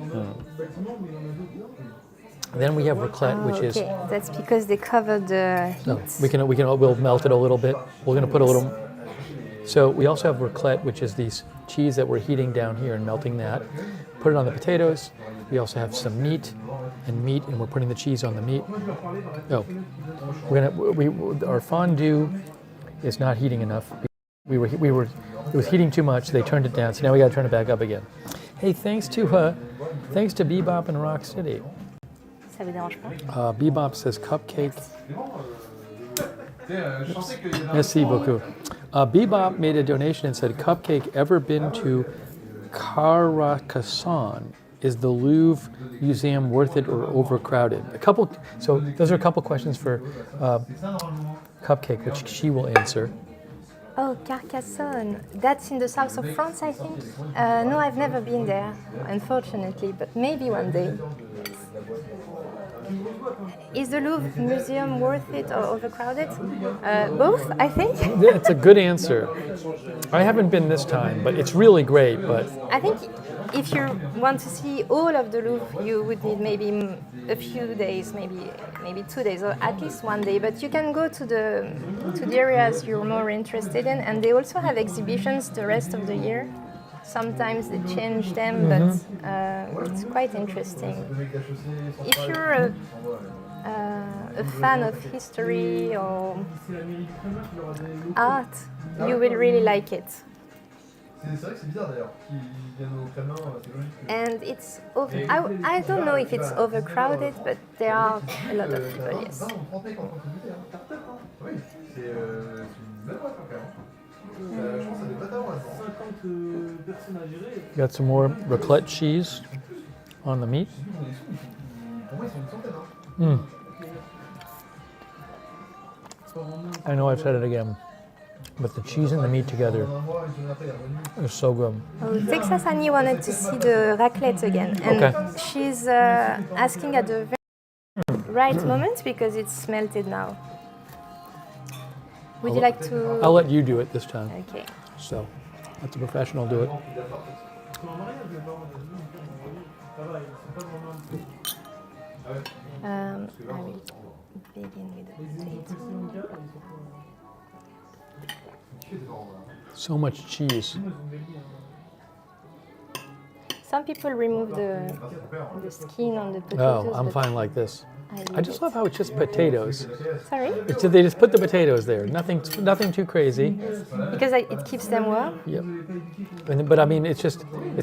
Then we have raclette, which is. Okay, that's because they covered the heat. No, we'll melt it a little bit. We're going to put a little. So we also have raclette, which is these cheese that we're heating down here and melting that. Put it on the potatoes. We also have some meat, and we're putting the cheese on the meat. Oh, our fondue is not heating enough. It was heating too much. They turned it down, so now we got to turn it back up again. Hey, thanks to Bebop and Rock City. Ça vous dérange pas? Bebop says cupcake. Merci beaucoup. Bebop made a donation and said, "Cupcake, ever been to Carcassonne? Is the Louvre Museum worth it or overcrowded?" So those are a couple questions for Cupcake, which she will answer. Oh, Carcassonne. That's in the south of France, I think. No, I've never been there, unfortunately, but maybe one day. Is the Louvre Museum worth it or overcrowded? Both, I think. It's a good answer. I haven't been this time, but it's really great. But I think if you want to see all of the Louvre, you would need maybe a few days, maybe 2 days, or at least one day. But you can go to the areas you're more interested in, and they also have exhibitions the rest of the year. Sometimes they change them, but it's quite interesting. If you're a fan of history or art, you will really like it. C'est vrai que c'est bizarre d'ailleurs qu'ils viennent au Crème, c'est logique. And it's I don't know if it's overcrowded, but there are a lot of people. Yes. 20 ou 30 mecs en train de goûter. Oui, c'est une belle boîte quand même. Je pense que ça devrait être avoir 50 personnes à gérer. Got some more raclette cheese on the meat. Pour moi, ils sont une centaine. I know I've said it again, but the cheese and the meat together is so good. Oh, Texas Annie wanted to see the raclette again, and Okay. she's asking at the very right moment because it's melted now. Would you like to? I'll let you do it this time. Okay. So, let the professional do it. I will begin with the potato. So much cheese. Some people remove the skin on the potatoes. Oh, I'm but fine like this. I leave just it. love how it's just potatoes. Sorry? It's they just put the potatoes there. Nothing too crazy. Because it keeps them warm. Yep. But I mean, it's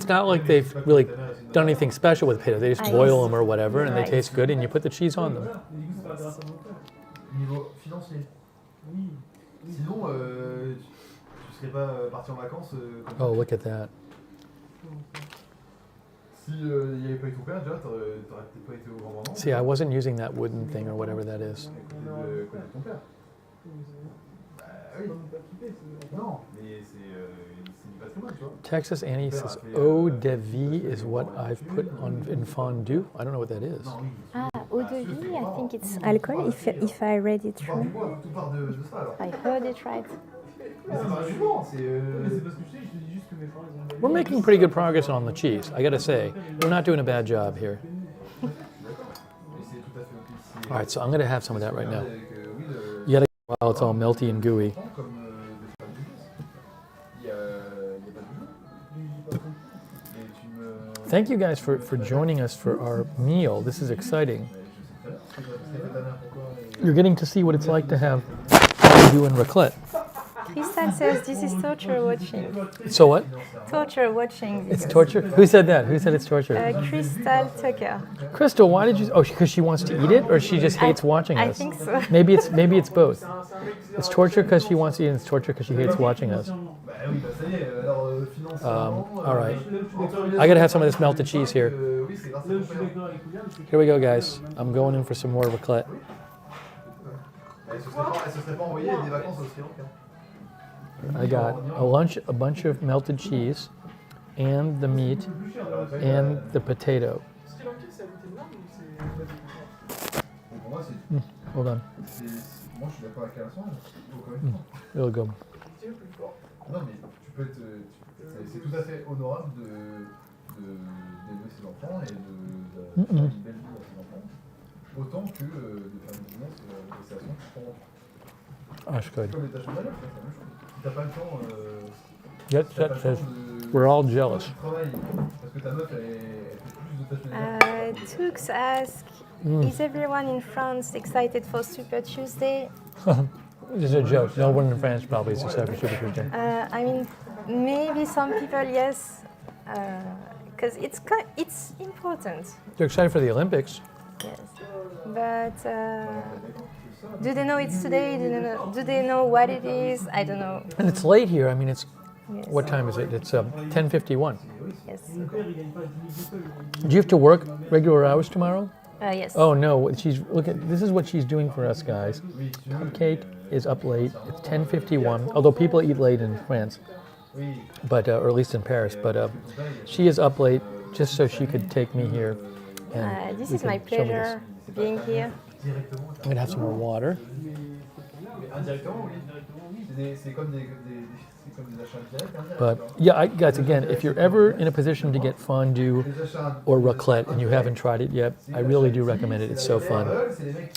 not like they've really done anything special with potatoes. They just boil them or whatever, and they Right. taste good, and you put the cheese on them. Niveau financier. Sinon, tu serais pas parti en vacances comme Oh, ça. look at that. Si il n'y avait pas eu ton père, déjà, t'aurais peut-être pas été au Grand Vendôme. See, I wasn't using that wooden thing or whatever that is. Côté de ton père. Bah oui. Non, mais c'est du patrimoine, tu vois. Texas Annie says eau de vie is what I've put on in fondue. I don't know what that is. Ah, eau de vie, I think it's alcohol, if I read it Tout part du right. bois, tout part de ça alors. I heard it right. Mais c'est pas un jugement, c'est. We're making pretty good progress on the cheese, I gotta say. We're not doing a bad job here. Mais c'est tout à fait ok. All right, so I'm gonna have some of that right now. Avec, oui, le. You gotta while it's all melty and gooey. Comme de faire du jus. Il y a pas de jus. Et tu me. Thank you guys for joining us for our meal. This is exciting. Je sais très bien. Parce que ta mère, pourquoi. You're getting to see what it's like to have fondue and raclette. Crystal says this is torture watching. So what? Torture watching. It's this. torture? Who said that? Who said it's torture? Crystal Tucker. Crystal, why did you? Oh, because she wants to eat it, or she just hates watching I us? think so. Maybe it's both. It's torture because she wants to eat, and it's torture because she hates watching us. Bah oui, bah ça y est, alors financièrement. All right. I gotta have some of this melted cheese here. Oui, c'est grâce à ton père. Here we go, guys. I'm going in for some more raclette. Elle se serait pas envoyée des vacances au Sri Lanka. I got a bunch of melted cheese, and the meat, and the potato. Pour moi, c'est. Hold on, Moi, je suis d'accord avec Alexandre. Il faut quand même. it'll go. Non, mais tu peux être. C'est tout à fait honorable d'élever ses enfants et de faire une belle vie à ses enfants. Autant que de faire une business et c'est à son tour. That's good. Comme les tâches ménagères, c'est la même chose. Si t'as pas le temps. That says we're all jealous. Tu travailles parce que ta meuf, elle fait plus de tâches ménagères. Tux asks, is everyone in France excited for Super Tuesday? This is a joke. No one in France probably is excited for Super Tuesday. I mean, maybe some people, yes, because it's important. They're excited for the Olympics. Yes, but do they know it's today? Do they know what it is? I don't know. And it's late here. I mean, it's Yes. what time is it? It's 10:51. Yes. Do you have to work regular hours tomorrow? Yes. Oh no, look at this is what she's doing for us guys. Cupcake is up late. It's 10:51. Although people eat late in France, but or at least in Paris. But she is up late just so she could take me here. And This we is my can show me this. pleasure being here. I'm gonna have some more water. Mais indirectement, oui. C'est comme des achats directs. But yeah, guys, again, if you're ever in a position to get fondue or raclette and you haven't tried it yet, I really do recommend it. It's so fun.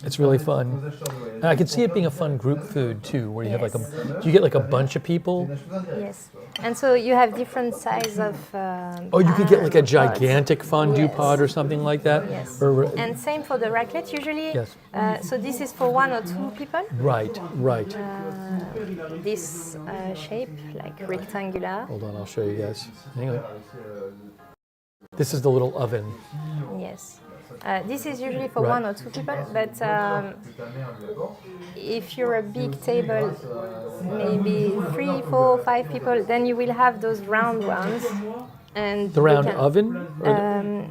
It's really fun. And I could see it being a fun group food too, where you have do you get like a bunch of people? Yes. And so you have different size of. Oh, you could get like a pods. gigantic fondue Yes. pod or something like that. Yes. Or, And same for the raclette usually. Yes. So this is for 1 or 2 people. right. This shape. like rectangular. Hold on, I'll show you guys. Hang on. This is the little oven. Yes. This is usually for Right. 1 or 2 people, but if you're a big table, maybe 3, 4, 5 people, then you will have those round ones. And The you round can- oven? Or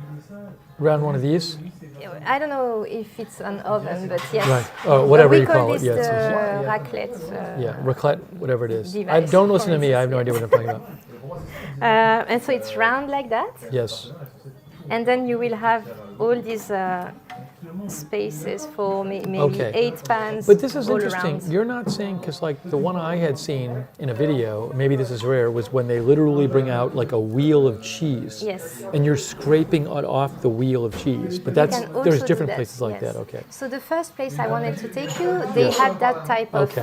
round one of these? I don't know if it's an oven, but yes. Right. Oh, whatever we you call call it. this Yes. the raclette. Yeah, raclette, whatever it is. Device, Don't listen for to me. I have no idea what I'm talking about. And so it's round like that. Yes. And then you will have all these spaces for maybe Okay. 8 pans. But this is all interesting. around. You're not saying, because like the one I had seen in a video, maybe this is rare, was when they literally bring out like a wheel of cheese. Yes. And you're scraping it off the wheel of cheese. But You that's can also there's do different that, places like yes. that. Okay. So the first place I wanted to take you, they Yes. had that type of Okay,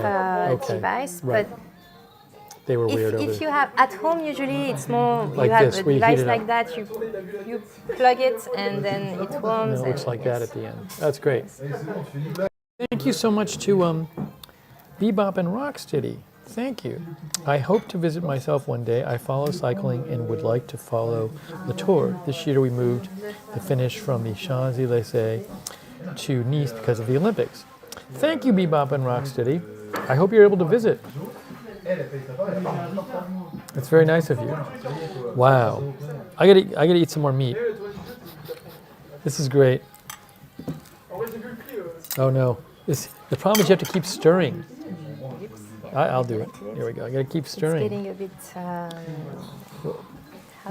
okay, device, right. but They were weird over if you there. have at home, usually it's more Like you have this, a where you heat device it up. like that. You plug it and then it warms. And it looks and like that yes. at the end. That's great. Thank you so much to Bebop and Rocksteady. Thank you. I hope to visit myself one day. I follow cycling and would like to follow the tour. This year we moved the finish from the Champs-Élysées to Nice because of the Olympics. Thank you, Bebop and Rocksteady. I hope you're able to visit. It's very nice of you. Wow. I gotta eat some more meat. This is great. Oh no. The problem is you have to keep stirring. I'll do it. Here we go. I gotta keep It's stirring. getting a bit. How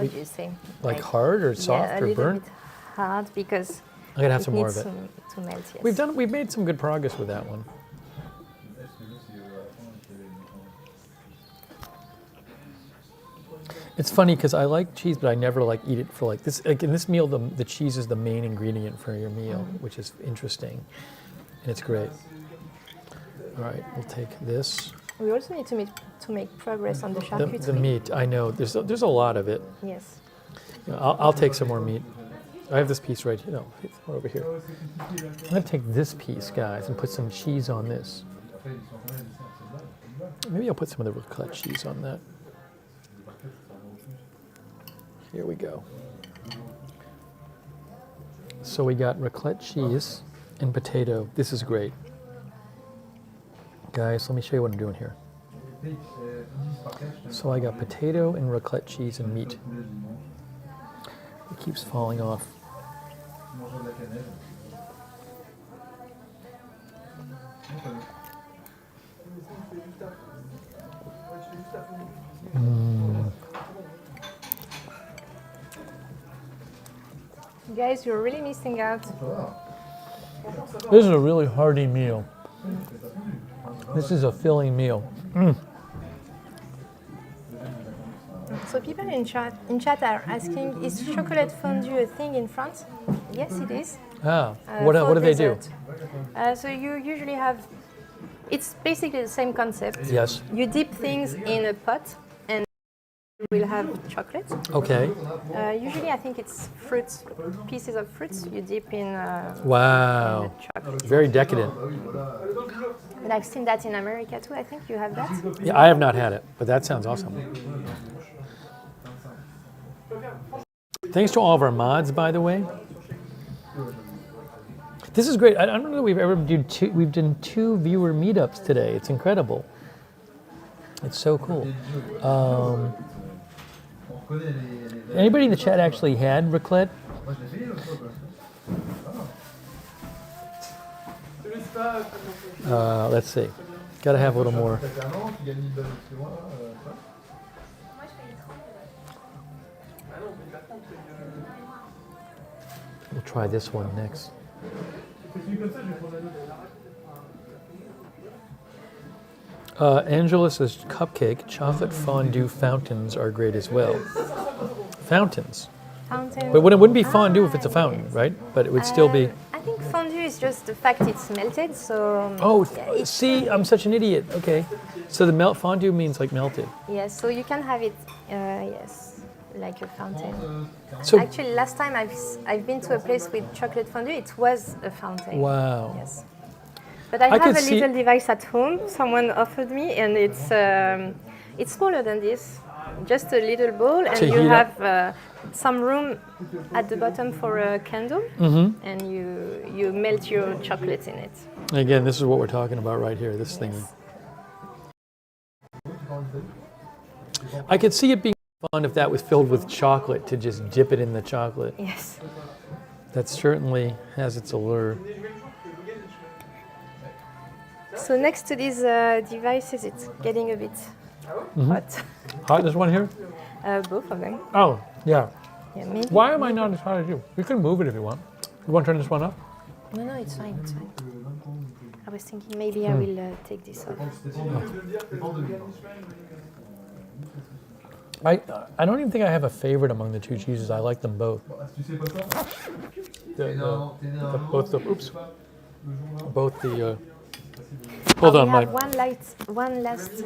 do you say? Like hard or soft yeah, a or little burnt? bit hard because I gotta have it some more needs of it. to melt. Yes. We've made some good progress with that one. It's funny because I like cheese, but I never like eat it for like this. Like in this meal, the cheese is the main ingredient for your meal, which is interesting, and it's great. All right, we'll take this. We also need to make progress on the charcuterie. The meat, I know. There's a lot of it. Yes. I'll take some more meat. I have this piece right here. No, it's over here. I'm gonna take this piece, guys, and put some cheese on this. Maybe I'll put some of the raclette cheese on that. Here we go. So we got raclette cheese and potato. This is great. Guys, let me show you what I'm doing here. So I got potato and raclette cheese and meat. It keeps falling off. Guys, you're really missing out. This is a really hearty meal. This is a filling meal. So people in chat are asking, is chocolate fondue a thing in France? Yes, it is. Ah, For what do they do? dessert. So you usually have, it's basically the same concept. Yes. You dip things in a pot and you will have chocolate. Okay. Usually I think it's fruits, pieces of fruits you dip in Wow. the chocolate. Very decadent. And I've seen that in America too, I think you have that. Yeah, I have not had it, but that sounds awesome. Thanks to all of our mods, by the way. This is great. I don't know that we've ever we've done 2 viewer meetups today. It's incredible. It's so cool. Anybody in the chat actually had raclette? Let's see. Gotta have a little more. We'll try this one next. Angela says cupcake, chocolate fondue fountains are great as well. Fountains. Fountain. But it wouldn't be fondue if it's a fountain, right? But it would still be. I think fondue is just the fact it's melted, so... Oh, yeah, see, I'm such an idiot. Okay. So the fondue means like melted. Yes, so you can have it, yes, like a fountain. So, Actually, last time I've been to a place with chocolate fondue, it was a fountain. wow. Yes. But I I have could a see- little device at home someone offered me, and it's It's smaller than this, just a little bowl, and To you heat up. have some room at the bottom for a candle, and you melt your chocolate in it. And again, this is what we're talking about right here, this thingy. I could see it being fun if that was filled with chocolate, to just dip it in the chocolate. Yes. That certainly has its allure. So next to these devices, it's getting a bit hot. Hot, this one here? Both of them. Oh, yeah. Yeah, maybe. Why am I not as hot as you? You can move it if you want. You want to turn this one up? No, it's fine. It's fine. I was thinking maybe I will take this off. I don't even think I have a favorite among the two cheeses. I like them both. Both the. Hold on, we my. have one last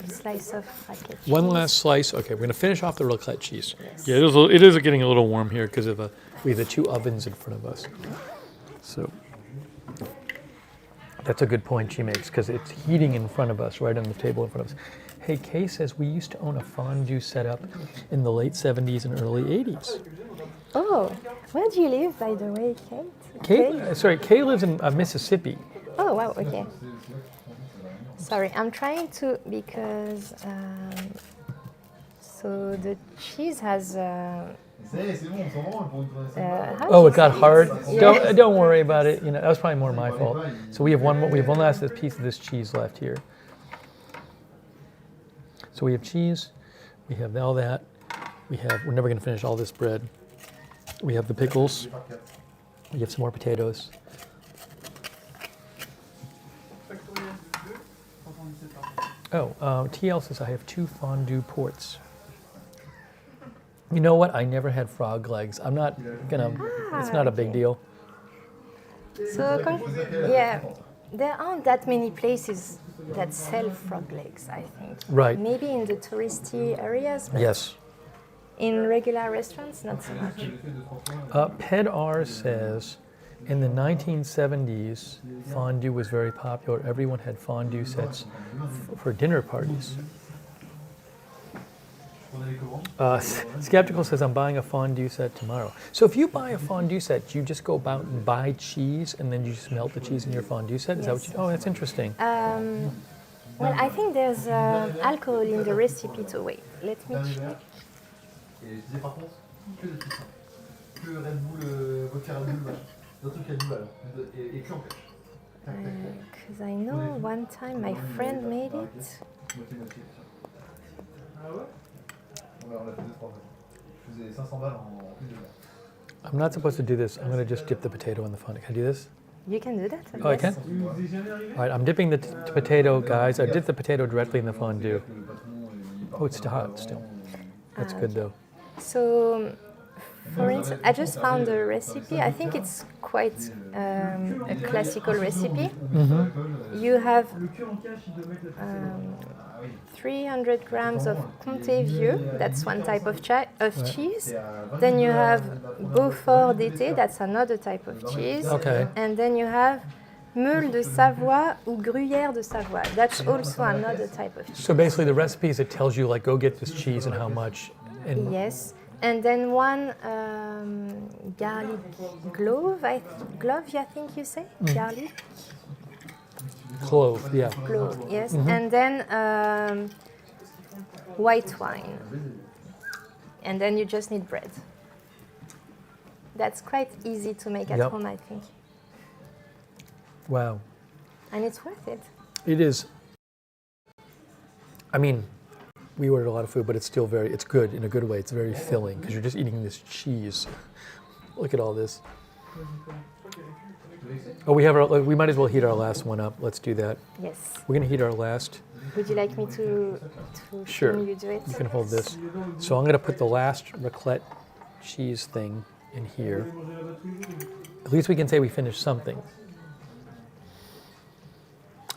slice of raclette cheese. One last slice. Okay, we're gonna finish off the raclette cheese. Yes. Yeah, it is getting a little warm here because of we have the two ovens in front of us. So that's a good point she makes, because it's heating in front of us, right on the table in front of us. Hey, Kay says we used to own a fondue setup in the late 70s and early 80s. Oh, where do you live, by the way, Kate? Kay lives in Mississippi. Oh, wow, okay. Sorry, I'm trying to, because, so the cheese has, Oh, it got hard. Yes. Don't worry about it. You know, that was probably more my fault. So we have one last piece of this cheese left here. So we have cheese, we have all that. We're never going to finish all this bread. We have the pickles. We have some more potatoes. Oh, TL says I have 2 fondue ports. You know what? I never had frog legs. I'm not gonna. It's not a big deal. so, yeah, there aren't that many places that sell frog legs, I think. Right. Maybe in the touristy areas, but Yes. in regular restaurants, not so much. PedR says, in the 1970s, fondue was very popular. Everyone had fondue sets for dinner parties. Skeptical says, I'm buying a fondue set tomorrow. So if you buy a fondue set, you just go about and buy cheese, and then you just melt the cheese in your fondue set? Is that what you... Oh, that's interesting. Well, I think there's alcohol in the recipe too. Wait, let me check. Because I know one time my friend made it. I'm not supposed to do this. I'm going to just dip the potato in the fondue. Can I do this? You can do that. Oh, I yes. can? All right, I'm dipping the potato, guys. I dipped the potato directly in the fondue. Oh, it's hot still. That's good, though. So, for instance, I just found a recipe. I think it's quite a classical recipe. You have 300 grams of Comté Vieux, that's one type of cheese. Then you have Beaufort d'été, that's another type of cheese. Okay. And then you have Meule de Savoie ou Gruyère de Savoie. That's also another type of cheese. So basically the recipes, it tells you, like, go get this cheese and how much. And Yes. And then one garlic clove, I think you say? Garlic clove, yeah. clove, yes. And then white wine. And then you just need bread. That's quite easy to make at home, I think. Wow. And it's worth it. It is. I mean, we ordered a lot of food, but it's still it's good in a good way. It's very filling because you're just eating this cheese. Look at all this. Oh, we might as well heat our last one up. Let's do that. Yes. We're gonna heat our last. Would you like me to Sure. film you do it? You can hold this. So I'm gonna put the last raclette cheese thing in here. At least we can say we finished something.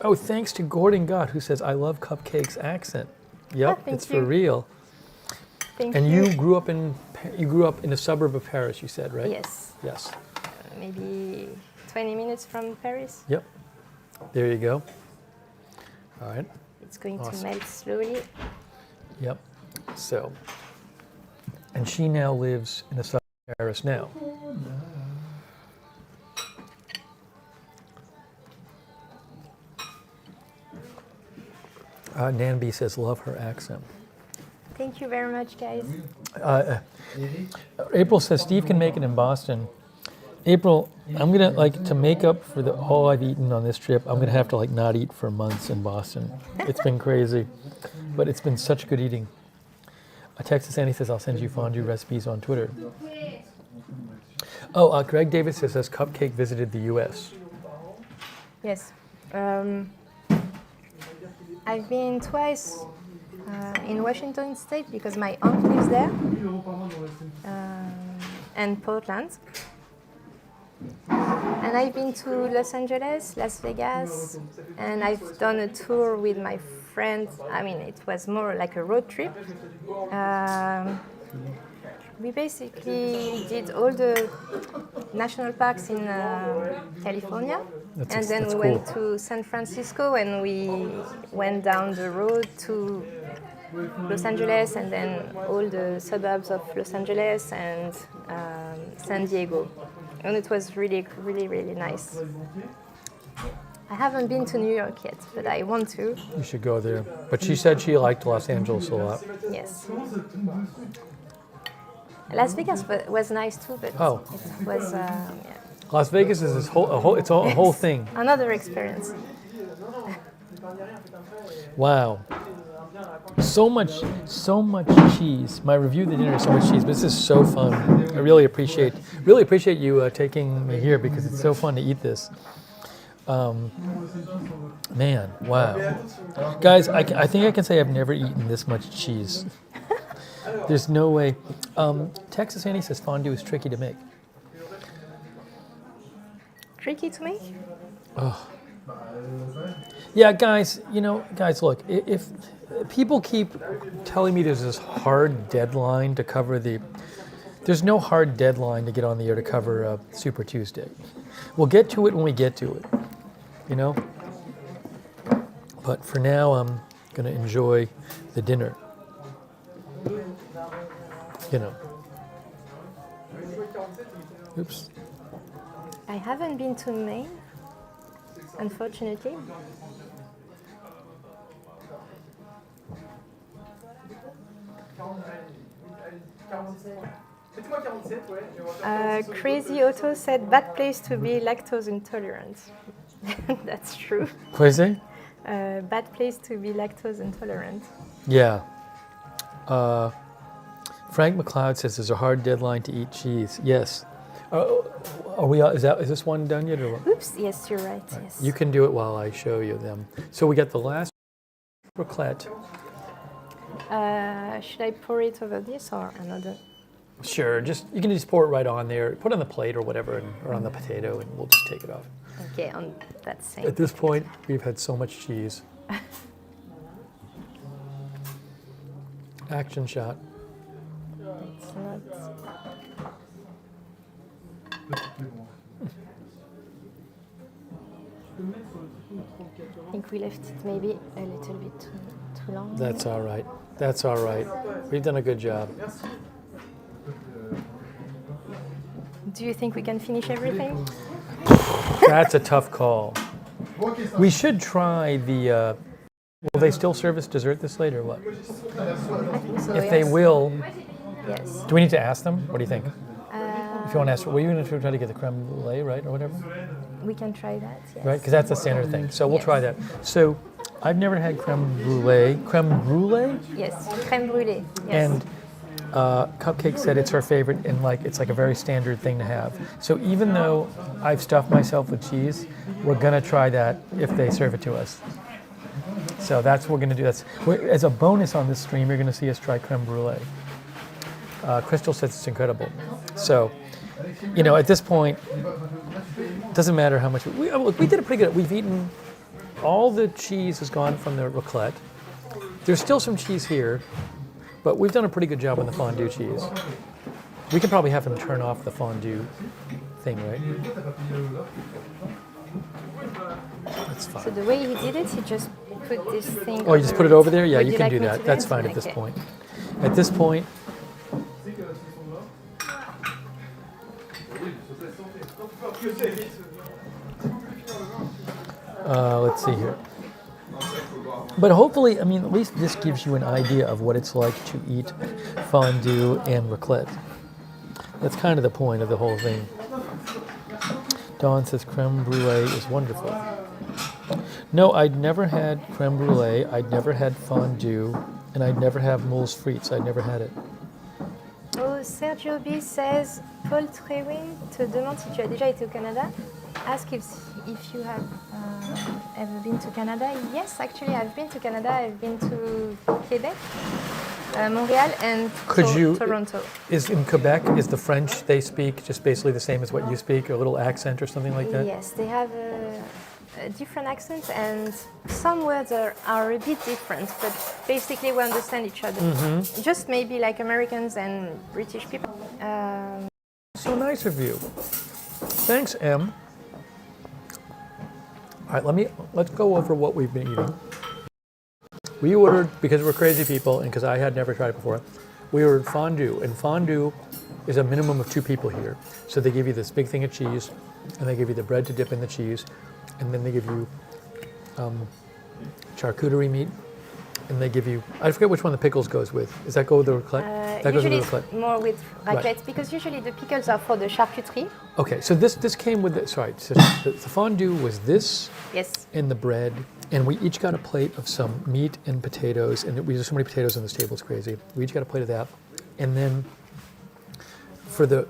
Oh, thanks to Gordon Gott, who says, I love Cupcake's accent. Yep, thank it's you. for real. Thank And you. you grew up in a suburb of Paris, you said, right? Yes. Yes. Maybe 20 minutes from Paris. Yep. There you go. All right. It's going Awesome. to melt slowly. Yep. So, and she now lives in the south of Paris now. Nanby says, love her accent. Thank you very much, guys. April says, Steve can make it in Boston. April, I'm gonna like to make up for all I've eaten on this trip. I'm gonna have to like not eat for months in Boston. It's been crazy, but it's been such good eating. Texas Annie says, I'll send you fondue recipes on Twitter. Oh, Greg Davis says, Cupcake visited the U.S. Yes. I've been twice in Washington State because my aunt lives there, and Portland. And I've been to Los Angeles, Las Vegas, and I've done a tour with my friends. I mean, it was more like a road trip. We basically did all the national parks in California, and then we went to San Francisco, and we went down the road to Los Angeles, and then all the suburbs of Los Angeles and San Diego. And it was really, really, really nice. I haven't been to New York yet, but I want to. You should go there. But she said she liked Los Angeles a lot. Yes. Las Vegas was nice too, but it was yeah. Las Vegas is a whole thing. Another experience. Wow. So much cheese. My review of the dinner is so much cheese, but this is so fun. I really appreciate you taking me here because it's so fun to eat this. Man, wow. Guys, I think I can say I've never eaten this much cheese. There's no way. Texas Annie says fondue is tricky to make. Tricky to make? Oh. Yeah, guys, look, if people keep telling me there's this hard deadline to cover there's no hard deadline to get on the air to cover Super Tuesday. We'll get to it when we get to it, But for now, I'm going to enjoy the dinner. Oops. I haven't been to Maine, unfortunately. Crazy Otto said, bad place to be lactose intolerant. That's true. What is it? Bad place to be lactose intolerant. Yeah. Frank McLeod says there's a hard deadline to eat cheese. Yes. Are we? Is this one done yet or what? Oops. Yes, you're right. Yes. You can do it while I show you them. So we got the last raclette. Should I pour it over this or another? Sure. You can just pour it right on there. Put it on the plate or whatever, or on the potato, and we'll just take it off. Okay, on that same. At this point, we've had so much cheese. Action shot. It's not. I think we left it maybe a little bit too long. That's all right. That's all right. We've done a good job. Do you think we can finish everything? That's a tough call. We should try the. Will they still service dessert this late or what? I think so. If they will, Yes. do we need to ask them? What do you think? If you want to ask, were you going to try to get the creme brulee, right, or whatever? We can try that. Yes. Right, because that's a standard thing. So we'll Yes. try that. So I've never had creme brulee. Creme brulee? Yes. Creme brulee. Yes. And Cupcake said it's her favorite, and it's like a very standard thing to have. So even though I've stuffed myself with cheese, we're gonna try that if they serve it to us. So that's what we're gonna do. As a bonus on this stream, you're gonna see us try creme brulee. Crystal says it's incredible. So, at this point, it doesn't matter how much we did it pretty good. We've eaten all the cheese has gone from the raclette. There's still some cheese here. But we've done a pretty good job on the fondue cheese. We could probably have them turn off the fondue thing, right? That's fine. So the way he did it, he just put this thing. Oh, you just put it over there? Yeah, Would you can like do me that. to That's it? fine at this Okay. point. At this point, let's see here. But hopefully, I mean, at least this gives you an idea of what it's like to eat fondue and raclette. That's kind of the point of the whole thing. Dawn says creme brulee is wonderful. No, I'd never had creme brulee, I'd never had fondue, and I'd never have moules frites. I'd never had it. Oh, Sergio B says, Paul Trewin te demande si tu as déjà été au Canada. Ask if you have ever been to Canada. Yes, actually, I've been to Canada. I've been to Quebec, Montreal, and Toronto. Is in Quebec, is the French they speak just basically the same as what you speak, a little accent or something like that? Yes, they have a different accent, and some words are a bit different, but basically we understand each other. Just maybe like Americans and British people. So nice of you. Thanks, Em. All right, let's go over what we've been eating. We ordered, because we're crazy people and because I had never tried it before, we ordered fondue, and fondue is a minimum of 2 people here. So they give you this big thing of cheese, and they give you the bread to dip in the cheese, and then they give you charcuterie meat, and they give you, I forget which one the pickles goes with. Does that go with the raclette? That goes with Usually the raclette. it's more with raclette, Right. because usually the pickles are for the charcuterie. Okay, so this came with, the fondue was this Yes. and the bread, and we each got a plate of some meat and potatoes, and we have so many potatoes on this table, it's crazy. We each got a plate of that, and then for the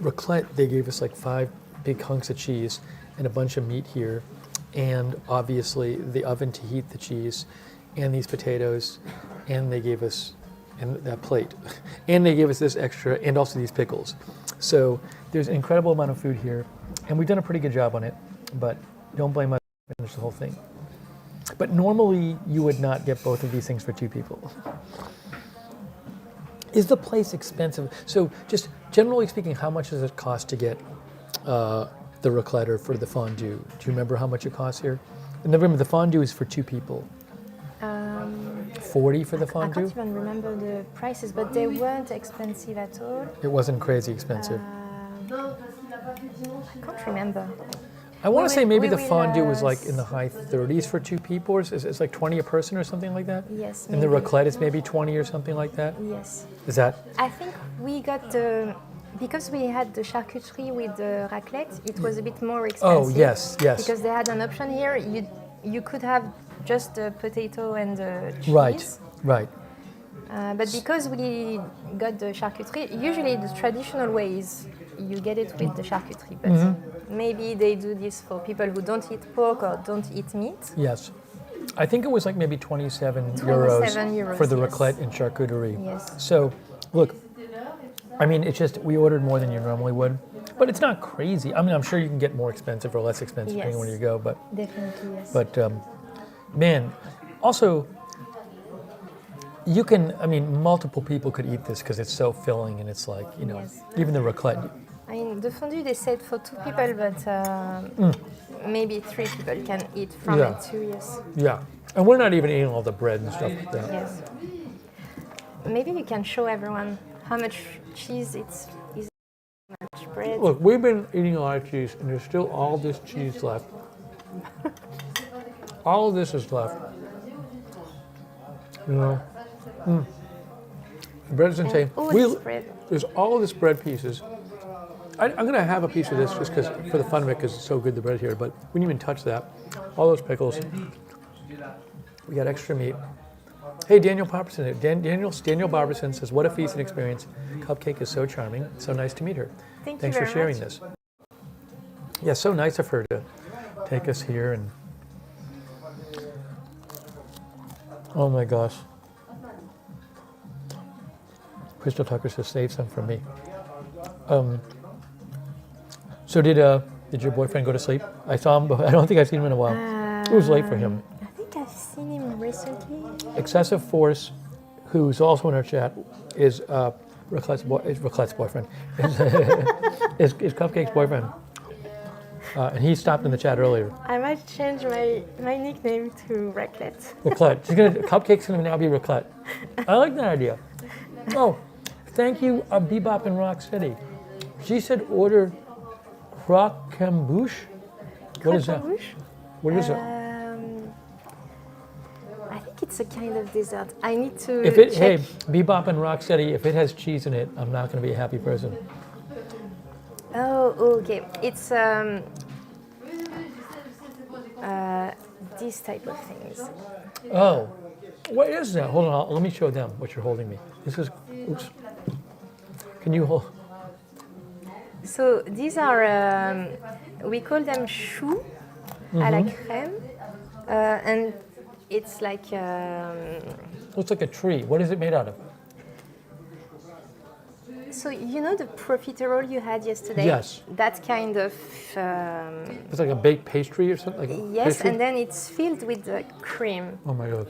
raclette, they gave us like 5 big hunks of cheese and a bunch of meat here, and obviously the oven to heat the cheese, and these potatoes, and they gave us that plate, and they gave us this extra, and also these pickles. So there's an incredible amount of food here, and we've done a pretty good job on it, but don't blame us to finish the whole thing. But normally you would not get both of these things for 2 people. Is the place expensive? So just generally speaking, how much does it cost to get the raclette or for the fondue? Do you remember how much it costs here? And remember, the fondue is for 2 people. 40 for the I fondue? can't even remember the prices, but they weren't expensive at all. It wasn't crazy expensive. I can't remember. I want to say maybe we the will, fondue was like in the high 30s for 2 people. It's like 20 a person or something like that? Yes, And the maybe. raclette is maybe 20 or something like that? Yes. Is that? I think we got because we had the charcuterie with the raclette, it was a bit more expensive. Oh, yes, yes. Because they had an option here. You could have just the potato and the cheese. Right. But because we got the charcuterie, usually the traditional way is you get it with the charcuterie. But maybe they do this for people who don't eat pork or don't eat meat. Yes. I think it was like maybe 27 €27, for the yes. raclette and charcuterie. Yes. So, look, I mean, it's just, we ordered more than you normally would, but it's not crazy. I mean, I'm sure you can get more expensive or less expensive depending on where you go, but, Definitely, yes. man, also, you can, I mean, multiple people could eat this because it's so filling and it's like, you know, Yes. even the raclette. I mean, the fondue they said for 2 people, but maybe 3 people can eat from Yeah. it too. Yes. Yeah. And we're not even eating all the bread and stuff like that. Yes. Maybe you can show everyone how much cheese is how much bread. Look, we've been eating a lot of cheese, and there's still all this cheese left. All of this is left. You know? The bread doesn't And taste. all this bread. There's all of this bread pieces. I'm going to have a piece of this just because for the fun of it, because it's so good, the bread here, but we didn't even touch that. All those pickles. We got extra meat. Hey, Daniel Barberson. Daniel Barberson says, what a feast and experience. Cupcake is so charming. So nice to meet her. Thanks Thanks for very sharing much. this. Yeah, so nice of her to take us here. And oh my gosh. Crystal Tucker says, save some for me. So did your boyfriend go to sleep? I saw him, but I don't think I've seen him in a while. It was late for him. I think I've seen him recently. Excessive Force, who's also in our chat, is Raclette's boyfriend. is Cupcake's boyfriend. And he stopped in the chat earlier. I might change my nickname to Raclette. Raclette. Cupcake's gonna now be Raclette. I like that idea. Oh, thank you, Bebop and Rocksteady. She said order croquembouche. What is that? Croquembouche? What is it? I think it's a kind of dessert. I need to If it, check. hey, Bebop and Rocksteady, if it has cheese in it, I'm not gonna be a happy person. Oh, okay. It's these type of things. Oh, what is that? Hold on, let me show them what you're holding me. This is, oops. Can you hold? So these are, we call them choux à la crème, and it's like, Looks like a tree. What is it made out of? so you know the profiterole you had yesterday? Yes. That kind of, It's like a baked pastry or something? Like a yes, pastry? and then it's filled with the cream. Oh my God.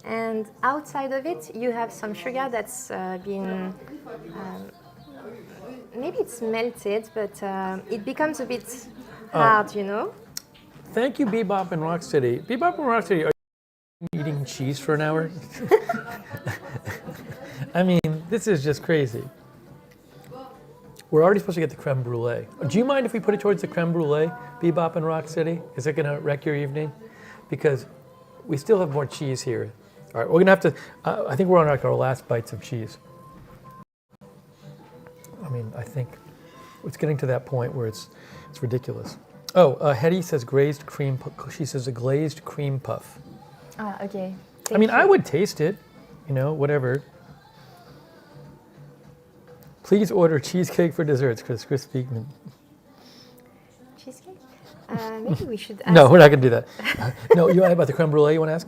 And outside of it, you have some sugar that's been, maybe it's melted, but it becomes a bit hard, you know? Thank you, Bebop and Rocksteady. Bebop and Rocksteady, are you eating cheese for an hour? I mean, this is just crazy. We're already supposed to get the creme brulee. Do you mind if we put it towards the creme brulee, Bebop and Rocksteady? Is it going to wreck your evening? Because we still have more cheese here. All right, we're going to have to, I think we're on like our last bites of cheese. I mean, I think it's getting to that point where it's ridiculous. Oh, Hetty says glazed cream, she says a glazed cream puff. Ah, okay. I mean, I would taste it, you know, whatever. Please order cheesecake for desserts, Chris Beekman. Cheesecake? Maybe we should ask No, we're not going to do that. No, you want about the creme brulee you want to ask?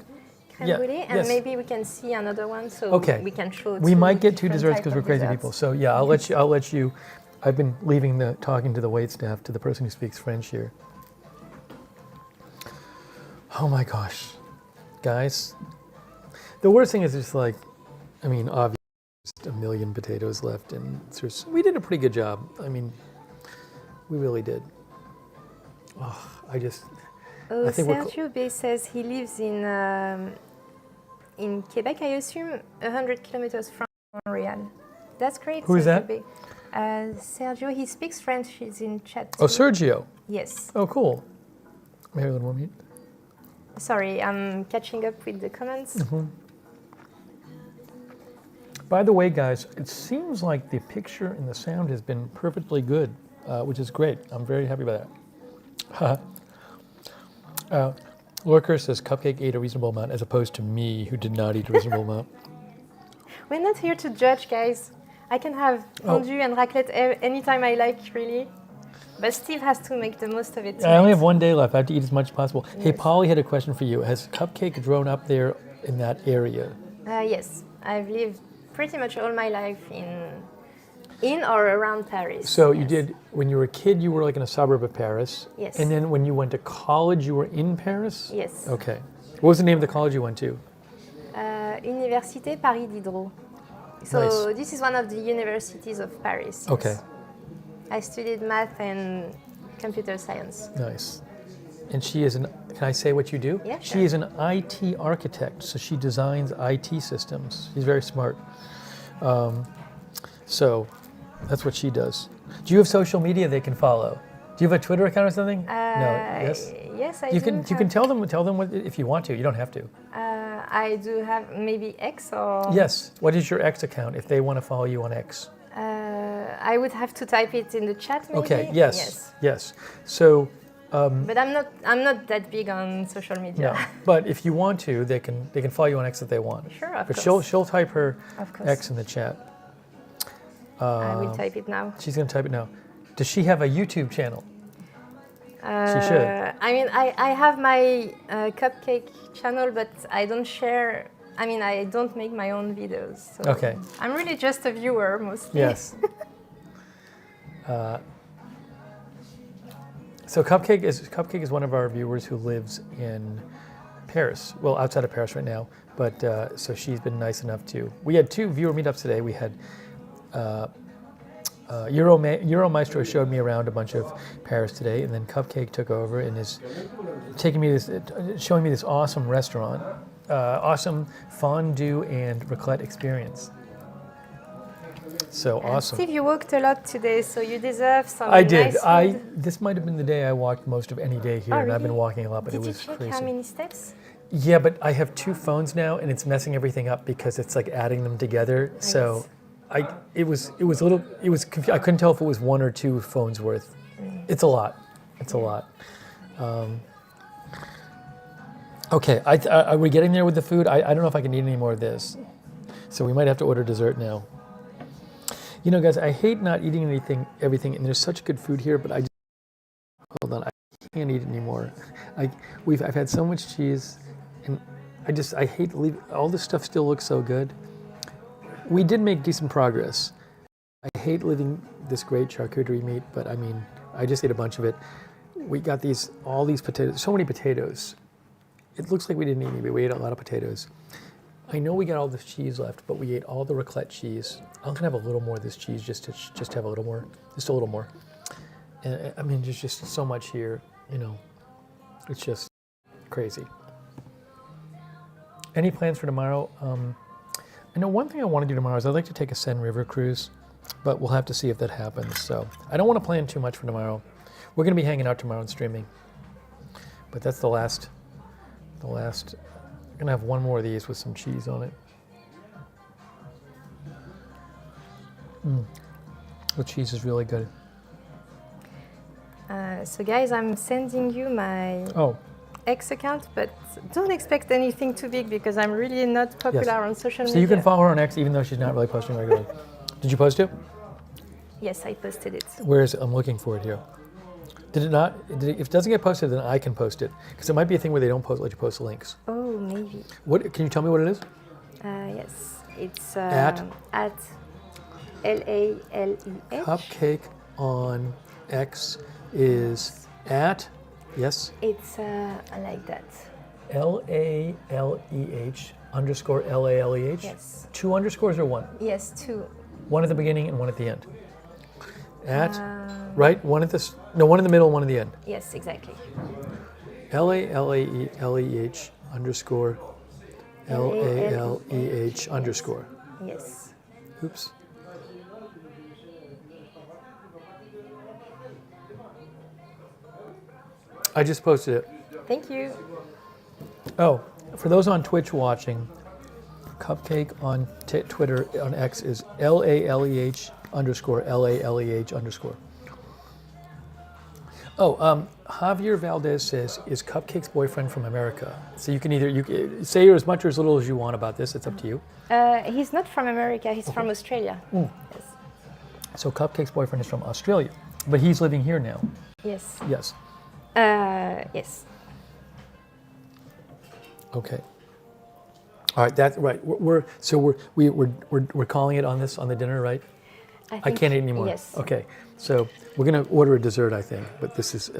creme yeah, brulee, and yes. maybe we can see another one, so Okay. we can show. We might get two different desserts type because we're of crazy desserts. people. So yeah, I'll let you. I've been leaving talking to the wait staff, to the person who speaks French here. Oh my gosh, guys. The worst thing is just like, I mean, obviously just a million potatoes left, and we did a pretty good job. I mean, we really did. Oh, Oh, I think we're Sergio B says he lives in Quebec, I assume, 100 kilometers from Montreal. That's great. Who is Sergio that? B. Sergio, he speaks French. He's in chat. Oh, too. Sergio. Yes. Oh, cool. Maybe a little more meat. Sorry, I'm catching up with the comments. By the way, guys, it seems like the picture and the sound has been perfectly good, which is great. I'm very happy about that. Lurker says Cupcake ate a reasonable amount as opposed to me, who did not eat a reasonable amount. We're not here to judge, guys. I can have fondue and raclette anytime I like, really. But Steve has to make the most of it. I only tonight. have one day left. I have to eat as much as possible. Hey, Yes. Polly had a question for you. Has Cupcake grown up there in that area? Yes, I've lived pretty much all my life in or around Paris. So you yes. did, when you were a kid, you were like in a suburb of Paris. Yes. And then when you went to college, you were in Paris? Yes. Okay. What was the name of the college you went to? Université Paris Diderot. So Nice. this is one of the universities of Paris. yes. Okay. I studied math and computer science. Nice. And she is can I say what you do? Yeah, She sure. is an IT architect, so she designs IT systems. She's very smart. So that's what she does. Do you have social media they can follow? Do you have a Twitter account or something? No. Yes. Yes, I You do. can have, tell them what, if you want to. You don't have to. I do have maybe X or. Yes. What is your X account if they want to follow you on X? I would have to type it in the chat. Maybe. Okay. Yes. Yes. So. But I'm not that big on social media. No. But if you want to, they can follow you on X if they want. Sure, of But course. she'll type her Of course. X in the chat. I will type it now. She's going to type it now. Does she have a YouTube channel? She should. I mean, I have my Cupcake channel, but I don't share. I mean, I don't make my own videos. So Okay. I'm really just a viewer mostly. Yes. So Cupcake is one of our viewers who lives in Paris. Well, outside of Paris right now. But so she's been nice enough to. We had 2 viewer meetups today. We had Euro Maestro showed me around a bunch of Paris today, and then Cupcake took over and is showing me this awesome restaurant, awesome fondue and raclette experience. So awesome. Steve, you walked a lot today, so you deserve some I did. nice food. This might have been the day I walked most of any day here, Oh, and I've been really? walking a lot, but Did it you was check crazy. how many steps? Yeah, but I have two phones now, and it's messing everything up because it's like adding them together. So, it was I couldn't tell if it was one or two phones worth. It's a lot. It's a lot. Okay, are we getting there with the food? I don't know if I can eat any more of this, so we might have to order dessert now. You know, guys, I hate not eating everything, and there's such good food here, but hold on, I can't eat it anymore. I've had so much cheese, and I hate to leave. All this stuff still looks so good. We did make decent progress. I hate leaving this great charcuterie meat, but I mean, I just ate a bunch of it. We got all these potatoes, so many potatoes. It looks like we didn't eat any, but we ate a lot of potatoes. I know we got all this cheese left, but we ate all the raclette cheese. I'm gonna have a little more of this cheese just to have a little more, just a little more. And I mean, there's just so much here, you know. It's just crazy. Any plans for tomorrow? I know one thing I want to do tomorrow is I'd like to take a Seine River cruise, but we'll have to see if that happens. So I don't want to plan too much for tomorrow. We're gonna be hanging out tomorrow and streaming, but that's the last. I'm gonna have one more of these with some cheese on it. The cheese is really good. So guys, I'm sending you my X account, but don't expect anything too big because I'm really not popular on social media. So you can follow her on X even though she's not really posting regularly. Did you post it? Yes, I posted it. Where is it? I'm looking for it here. Did it not? If it doesn't get posted, then I can post it. Because it might be a thing where they don't let you post links. Oh, maybe. What? Can you tell me what it is? Yes, it's at LALEH. Cupcake on X is at, yes? It's like that. LALEH underscore LALEH? Yes. 2 underscores or 1? Yes, 2. One at the beginning and one at the end. At, right? One in the middle and one at the end. Yes, exactly. LALEH underscore LALEH underscore. Yes. Oops. I just posted it. Thank you. Oh, for those on Twitch watching, Cupcake on Twitter, on X is LALEH underscore LALEH underscore. Oh, Javier Valdez says, is Cupcake's boyfriend from America? So you can say as much or as little as you want about this. It's up to you. He's not from America. He's from Australia. Yes. So Cupcake's boyfriend is from Australia, but he's living here now. Yes. Yes. Yes. Okay. All right. That's right. We're calling it on the dinner, right? I can't eat anymore. Yes. Okay. So we're gonna order a dessert, I think. But this is.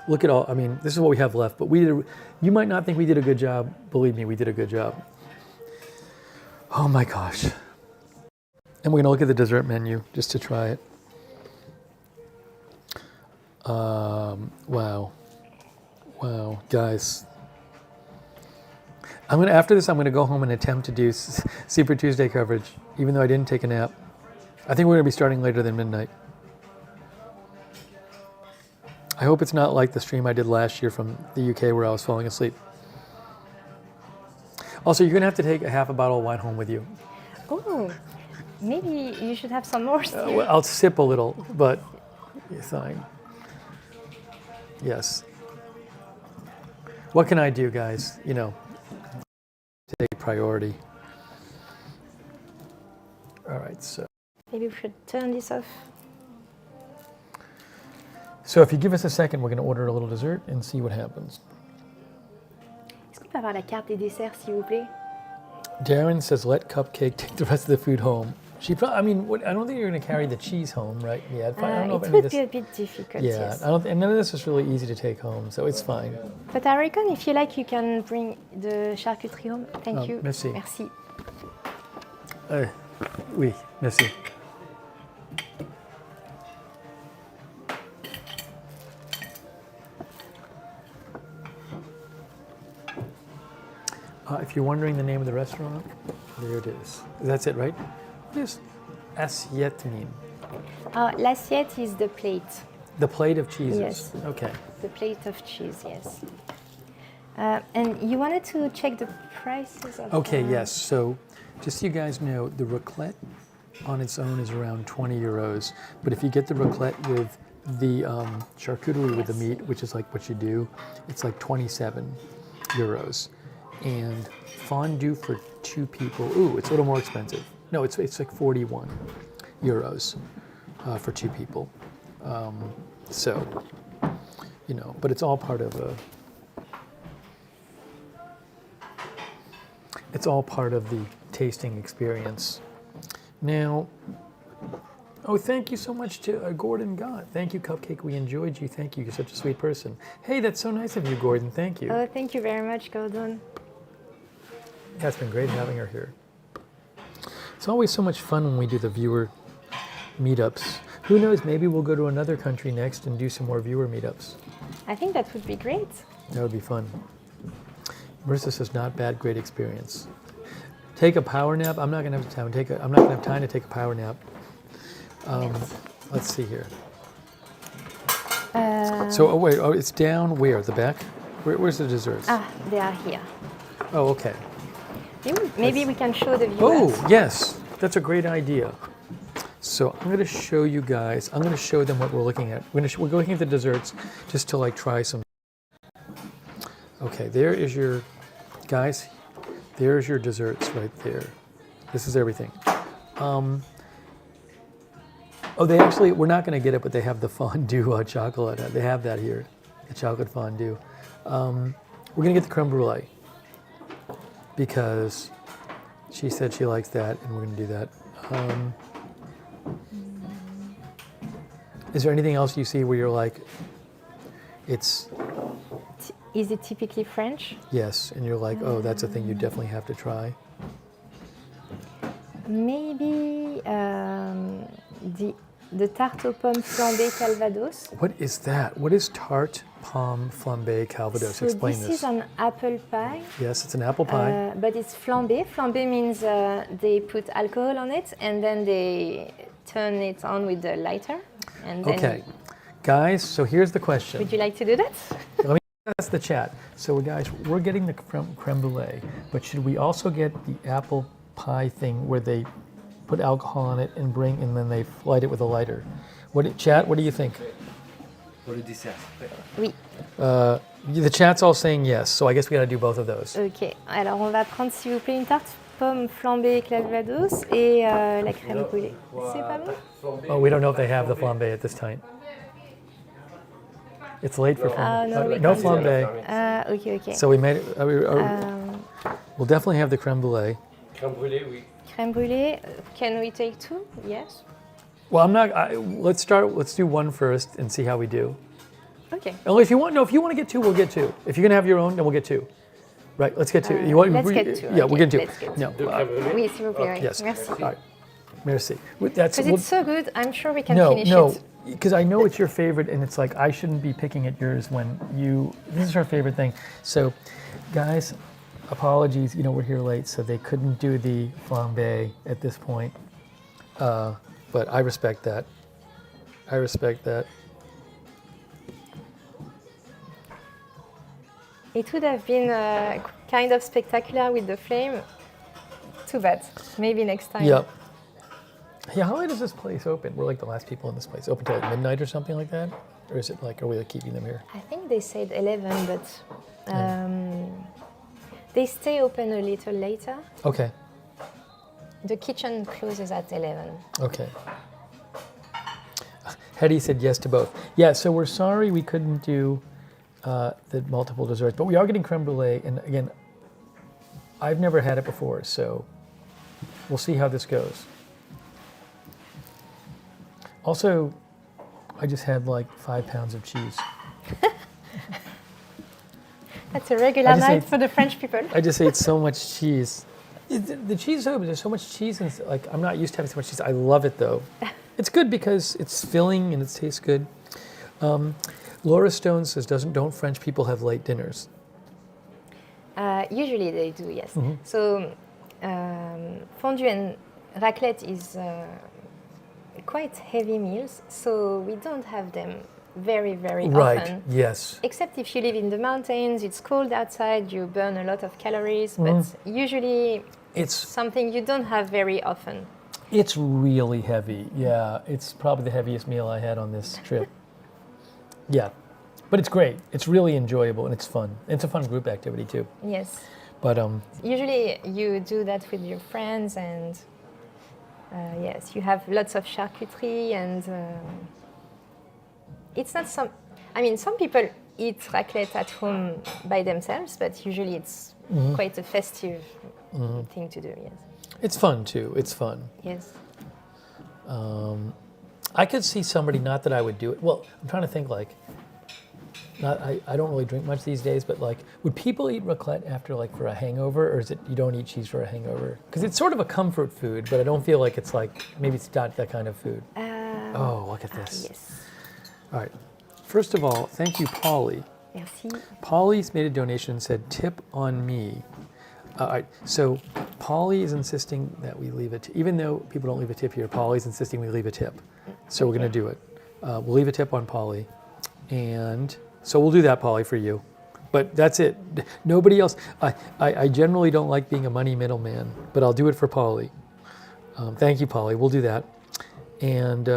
Look at all. I mean, this is what we have left. But you might not think we did a good job. Believe me, we did a good job. Oh my gosh. And we're gonna look at the dessert menu just to try it. Wow, guys. After this, I'm gonna go home and attempt to do Super Tuesday coverage, even though I didn't take a nap. I think we're gonna be starting later than midnight. I hope it's not like the stream I did last year from the UK where I was falling asleep. Also, you're gonna have to take half a bottle of wine home with you. Oh, maybe you should have some more. Well, I'll sip a little, but it's fine. Yes. What can I do, guys? You know, take priority. All right, so. Maybe we should turn this off. So if you give us a second, we're going to order a little dessert and see what happens. Est-ce qu'on peut avoir la carte des desserts, s'il vous plaît? Darren says, let Cupcake take the rest of the food home. I don't think you're going to carry the cheese home, right? Yeah, I don't know if it any of would this, be a bit difficult, yeah, yes. and none of this is really easy to take home, so it's fine. But I reckon if you like, you can bring the charcuterie home. Thank you. Merci. Merci. Oui, merci. If you're wondering the name of the restaurant, there it is. That's it, right? What does assiette mean? L'assiette is the plate. The plate of cheeses. Yes. Okay. The plate of cheese, yes. And you wanted to check the prices of Okay, yes. So just so you guys know, the raclette on its own is around 20 euros. But if you get the raclette with the charcuterie with the meat, which is like what you do, it's like 27 euros. And fondue for 2 people, ooh, it's a little more expensive. No, it's like 41 euros for 2 people. So, you know, but it's all part of the tasting experience. Now, oh, thank you so much to Gordon Gott. Thank you, Cupcake. We enjoyed you. Thank you. You're such a sweet person. Hey, that's so nice of you, Gordon. Thank you. Oh, thank you very much, Gordon. Yeah, it's been great having her here. It's always so much fun when we do the viewer meetups. Who knows, maybe we'll go to another country next and do some more viewer meetups. I think that would be great. That would be fun. Marissa says, not bad, great experience. Take a power nap. I'm not gonna have time. I'm not gonna have time to take a power nap. Yes. Let's see here. So, wait, it's down where? The back? Where's the desserts? They are here. Oh, okay. Maybe we can show the viewers. Oh, yes, that's a great idea. So I'm going to show you guys. I'm going to show them what we're looking at. We're looking at the desserts just to like try some. Okay, there is your guys. There's your desserts right there. This is everything. Oh, they actually, we're not going to get it, but they have the fondue chocolate. They have that here, the chocolate fondue. We're going to get the creme brulee because she said she likes that, and we're going to do that. Is there anything else you see where you're like, it's... Is it typically French? Yes, and you're like, oh, that's a thing you definitely have to try? Maybe the tarte aux pommes flambée Calvados. What is that? What is tarte pomme flambée Calvados? So Explain this this. is an apple pie. Yes, it's an apple pie. But it's flambé. Flambé means they put alcohol on it and then they turn it on with the lighter. And then Okay, guys, so here's the question. Would you like to do that? Let me ask the chat. So guys, we're getting the creme brulee, but should we also get the apple pie thing where they put alcohol on it and then they light it with a lighter? Chat, what do you think? Pour le dessert. Oui. The chat's all saying yes, so I guess we got to do both of those. Ok. Alors on va prendre s'il vous plaît une tarte pomme flambée Calvados et la crème brûlée. C'est pas bon? Oh, we don't know if they have the flambé at this time. It's late for flambé. no, we No can't. flambé. Ok. So we made it. We'll definitely have the creme brulee. Crème brûlée, oui. Crème brûlée. Can we take 2? Yes. Well, I'm not. Let's start. Let's do one first and see how we do. Okay. Only if you want. No, if you want to get 2, we'll get 2. If you're gonna have your own, then we'll get 2. Right. Let's get 2. Let's get 2. Yeah, okay, we'll get 2. let's get 2. No. Oui, s'il vous plaît. Yes. Merci. All right. Merci. That's. Because it's so good, I'm sure we can No, finish no. it. Because I know it's your favorite, and it's like I shouldn't be picking at yours when you. This is our favorite thing. So, guys, apologies. You know we're here late, so they couldn't do the flambé at this point. But I respect that. I respect that. It would have been kind of spectacular with the flame. Too bad. Maybe next time. Yep. Yeah, how late is this place open? We're like the last people in this place. Open till like midnight or something like that? Or is it like, are we like keeping them here? I think they said 11, but they stay open a little later. Okay. The kitchen closes at 11. Okay. Hetty said yes to both. Yeah, so we're sorry we couldn't do the multiple desserts, but we are getting creme brulee, and again, I've never had it before, so we'll see how this goes. Also, I just had like 5 pounds of cheese. That's a regular night for the French people. I just ate so much cheese. The cheese is open. There's so much cheese, and like I'm not used to having so much cheese. I love it though. It's good because it's filling and it tastes good. Laura Stone says, "Don't French people have late dinners?" Usually they do, yes. So fondue and raclette is quite heavy meals, so we don't have them very, very Right. often. Yes. Except if you live in the mountains, it's cold outside, you burn a lot of calories, but usually It's something you don't have very often. It's really heavy. Yeah, it's probably the heaviest meal I had on this trip. Yeah, but it's great. It's really enjoyable and it's fun. It's a fun group activity too. Yes. But Usually you do that with your friends, and yes, you have lots of charcuterie, and it's not some. I mean, some people eat raclette at home by themselves, but usually it's quite a festive thing to do. Yes. it's fun too. It's fun. Yes. I could see somebody, not that I would do it. Well, I'm trying to think like, I don't really drink much these days, but like, would people eat raclette after like for a hangover, or is it you don't eat cheese for a hangover? Because it's sort of a comfort food, but I don't feel like it's like, maybe it's not that kind of food. Oh, look at this. Yes. All right. First of all, thank you, Polly. Merci. Polly's made a donation and said, tip on me. All right, so Polly is insisting that we leave a tip. Even though people don't leave a tip here, Polly's insisting we leave a tip. So we're going to do it. We'll leave a tip on Polly. And so we'll do that, Polly, for you. But that's it. Nobody else. I generally don't like being a money middleman, but I'll do it for Polly. Thank you, Polly. We'll do that. And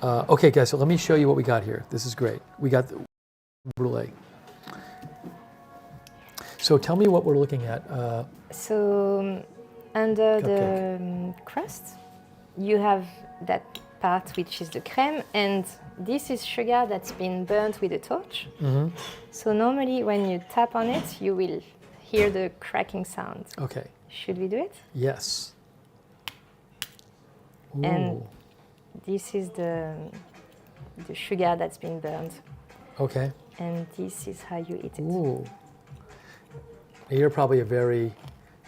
okay, guys, so let me show you what we got here. This is great. We got the brulee. So tell me what we're looking at. So under the crust, you have that part which is the creme, and this is sugar that's been burnt with a torch. So normally when you tap on it, you will hear the cracking sound. Okay. Should we do it? Yes. Ooh. And this is the sugar that's been burned, Okay. and this is how you eat it. Ooh. You're probably a very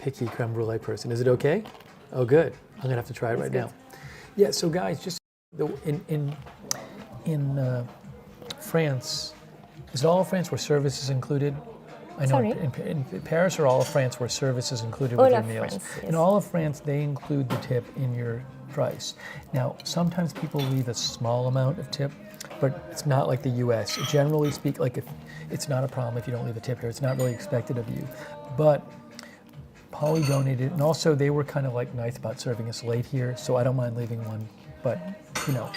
picky creme brulee person. Is it okay? Oh, good. I'm gonna have to try it right now. Yeah. So, guys, just in France, is it all of France where service is included? I know Sorry? in Paris or all of France where service is included All with your of meals. France, yes. In all of France, they include the tip in your price. Now, sometimes people leave a small amount of tip, but it's not like the U.S. Generally speak, like if it's not a problem if you don't leave a tip here. It's not really expected of you. But Polly donated, and also they were kind of like nice about serving us late here, so I don't mind leaving one. But you know,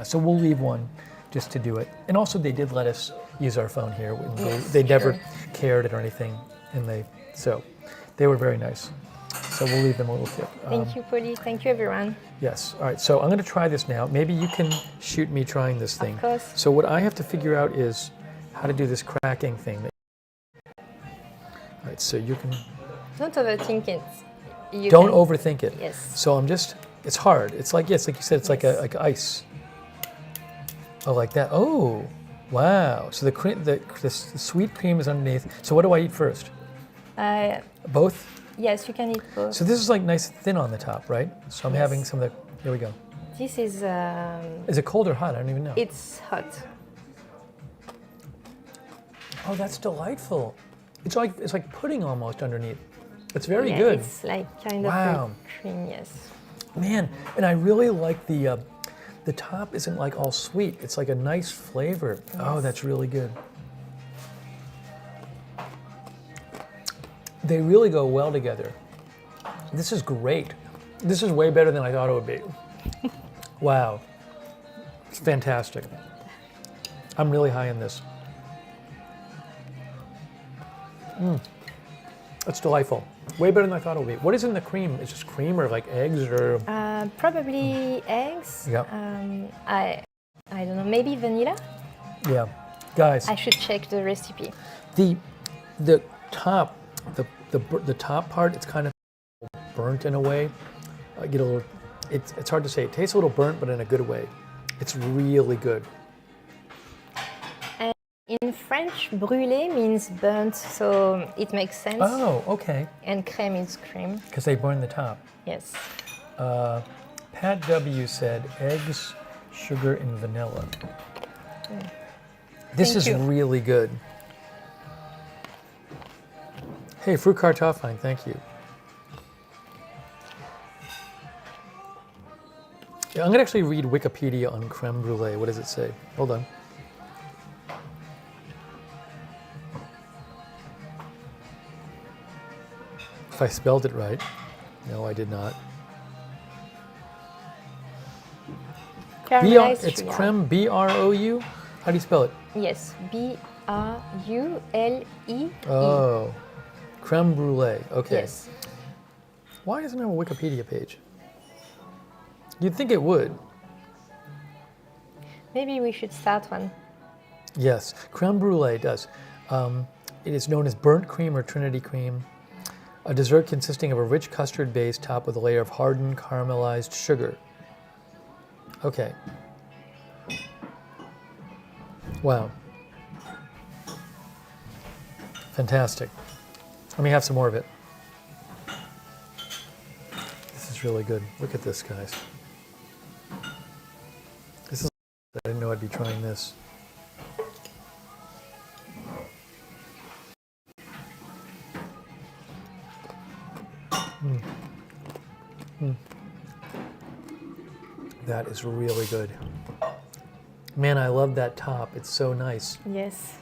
so we'll leave one just to do it. And also they did let us use our phone here. They never cared it or anything, and they were very nice. So we'll leave them a little tip. Thank you, Polly. Thank you, everyone. Yes. All right. So I'm going to try this now. Maybe you can shoot me trying this thing. Of course. So what I have to figure out is how to do this cracking thing. All right. So you can. Don't overthink it. You Don't can- overthink it. Yes. So I'm just. It's hard. It's like like you said. It's like Yes. like ice. Oh, like that. Oh, wow. So the cream, the sweet cream is underneath. So what do I eat first? Both. Yes, you can eat both. So this is like nice and thin on the top, right? So I'm Yes. having some of the. Here we go. This is. Is it cold or hot? I don't even know. It's hot. Oh, that's delightful. It's like pudding almost underneath. It's very Yeah, good. It's like kind Wow. of a cream, yes. Man, and I really like the top isn't like all sweet. It's like a nice flavor. Oh, that's really good. They really go well together. This is great. This is way better than I thought it would be. Wow. It's fantastic. I'm really high in this. That's delightful. Way better than I thought it would be. What is in the cream? Is just cream or like eggs or? Probably eggs. Yeah. I don't know. Maybe vanilla. Yeah. Guys, I should check the recipe. the top, the top part, it's kind of burnt in a way. I get a little. It's hard to say. It tastes a little burnt, but in a good way. It's really good. In French, brûlé means burnt, so it makes sense. Oh, okay. And crème is cream. Because they burn the top. Yes. Pat W said eggs, sugar, and vanilla. This Thank is you. really good. Hey, fruit kartoffeln, thank you. Yeah, I'm gonna actually read Wikipedia on creme brulee. What does it say? Hold on. If I spelled it right. No, I did not. Caramelized It's sugar. creme, B-R-O-U? How do you spell it? Yes, B-R-U-L-E-E. Oh, creme brulee. Okay. Yes. Why doesn't it have a Wikipedia page? You'd think it would. Maybe we should start one. Yes, creme brulee does. It is known as burnt cream or Trinity cream, a dessert consisting of a rich custard base topped with a layer of hardened caramelized sugar. Okay. Wow. Fantastic. Let me have some more of it. This is really good. Look at this, guys. This is. I didn't know I'd be trying this. That is really good. Man, I love that top. It's so nice. Yes.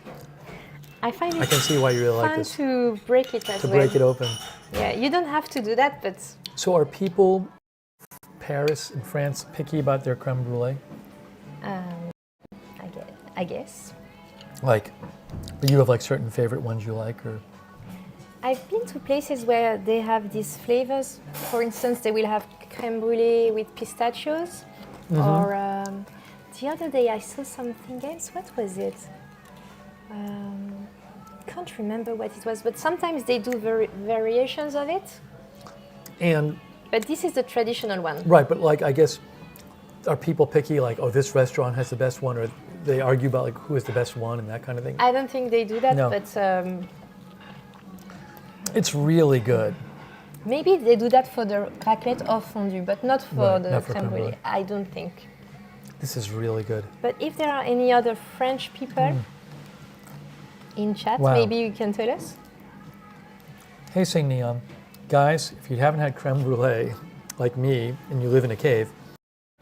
I find it I can see why you really like fun this. to break it as To well. break it open. Yeah, you don't have to do that, but So are people Paris and France picky about their creme brulee? I guess. Like, but you have like certain favorite ones you like, or? I've been to places where they have these flavors. For instance, they will have creme brulee with pistachios. Or the other day I saw something else. What was it? Can't remember what it was, but sometimes they do variations of it. And But this is the traditional one. right, but like I guess, are people picky? Like, oh, this restaurant has the best one, or they argue about like who is the best one and that kind of thing. I don't think they do that, No. but It's really good. maybe they do that for the raclette or fondue, but not for Right, the not for creme creme brulee. brulee. I don't think. This is really good. But if there are any other French people in chat, Wow. maybe you can tell us. Hey, Sing Neon. Guys, if you haven't had creme brulee, like me, and you live in a cave,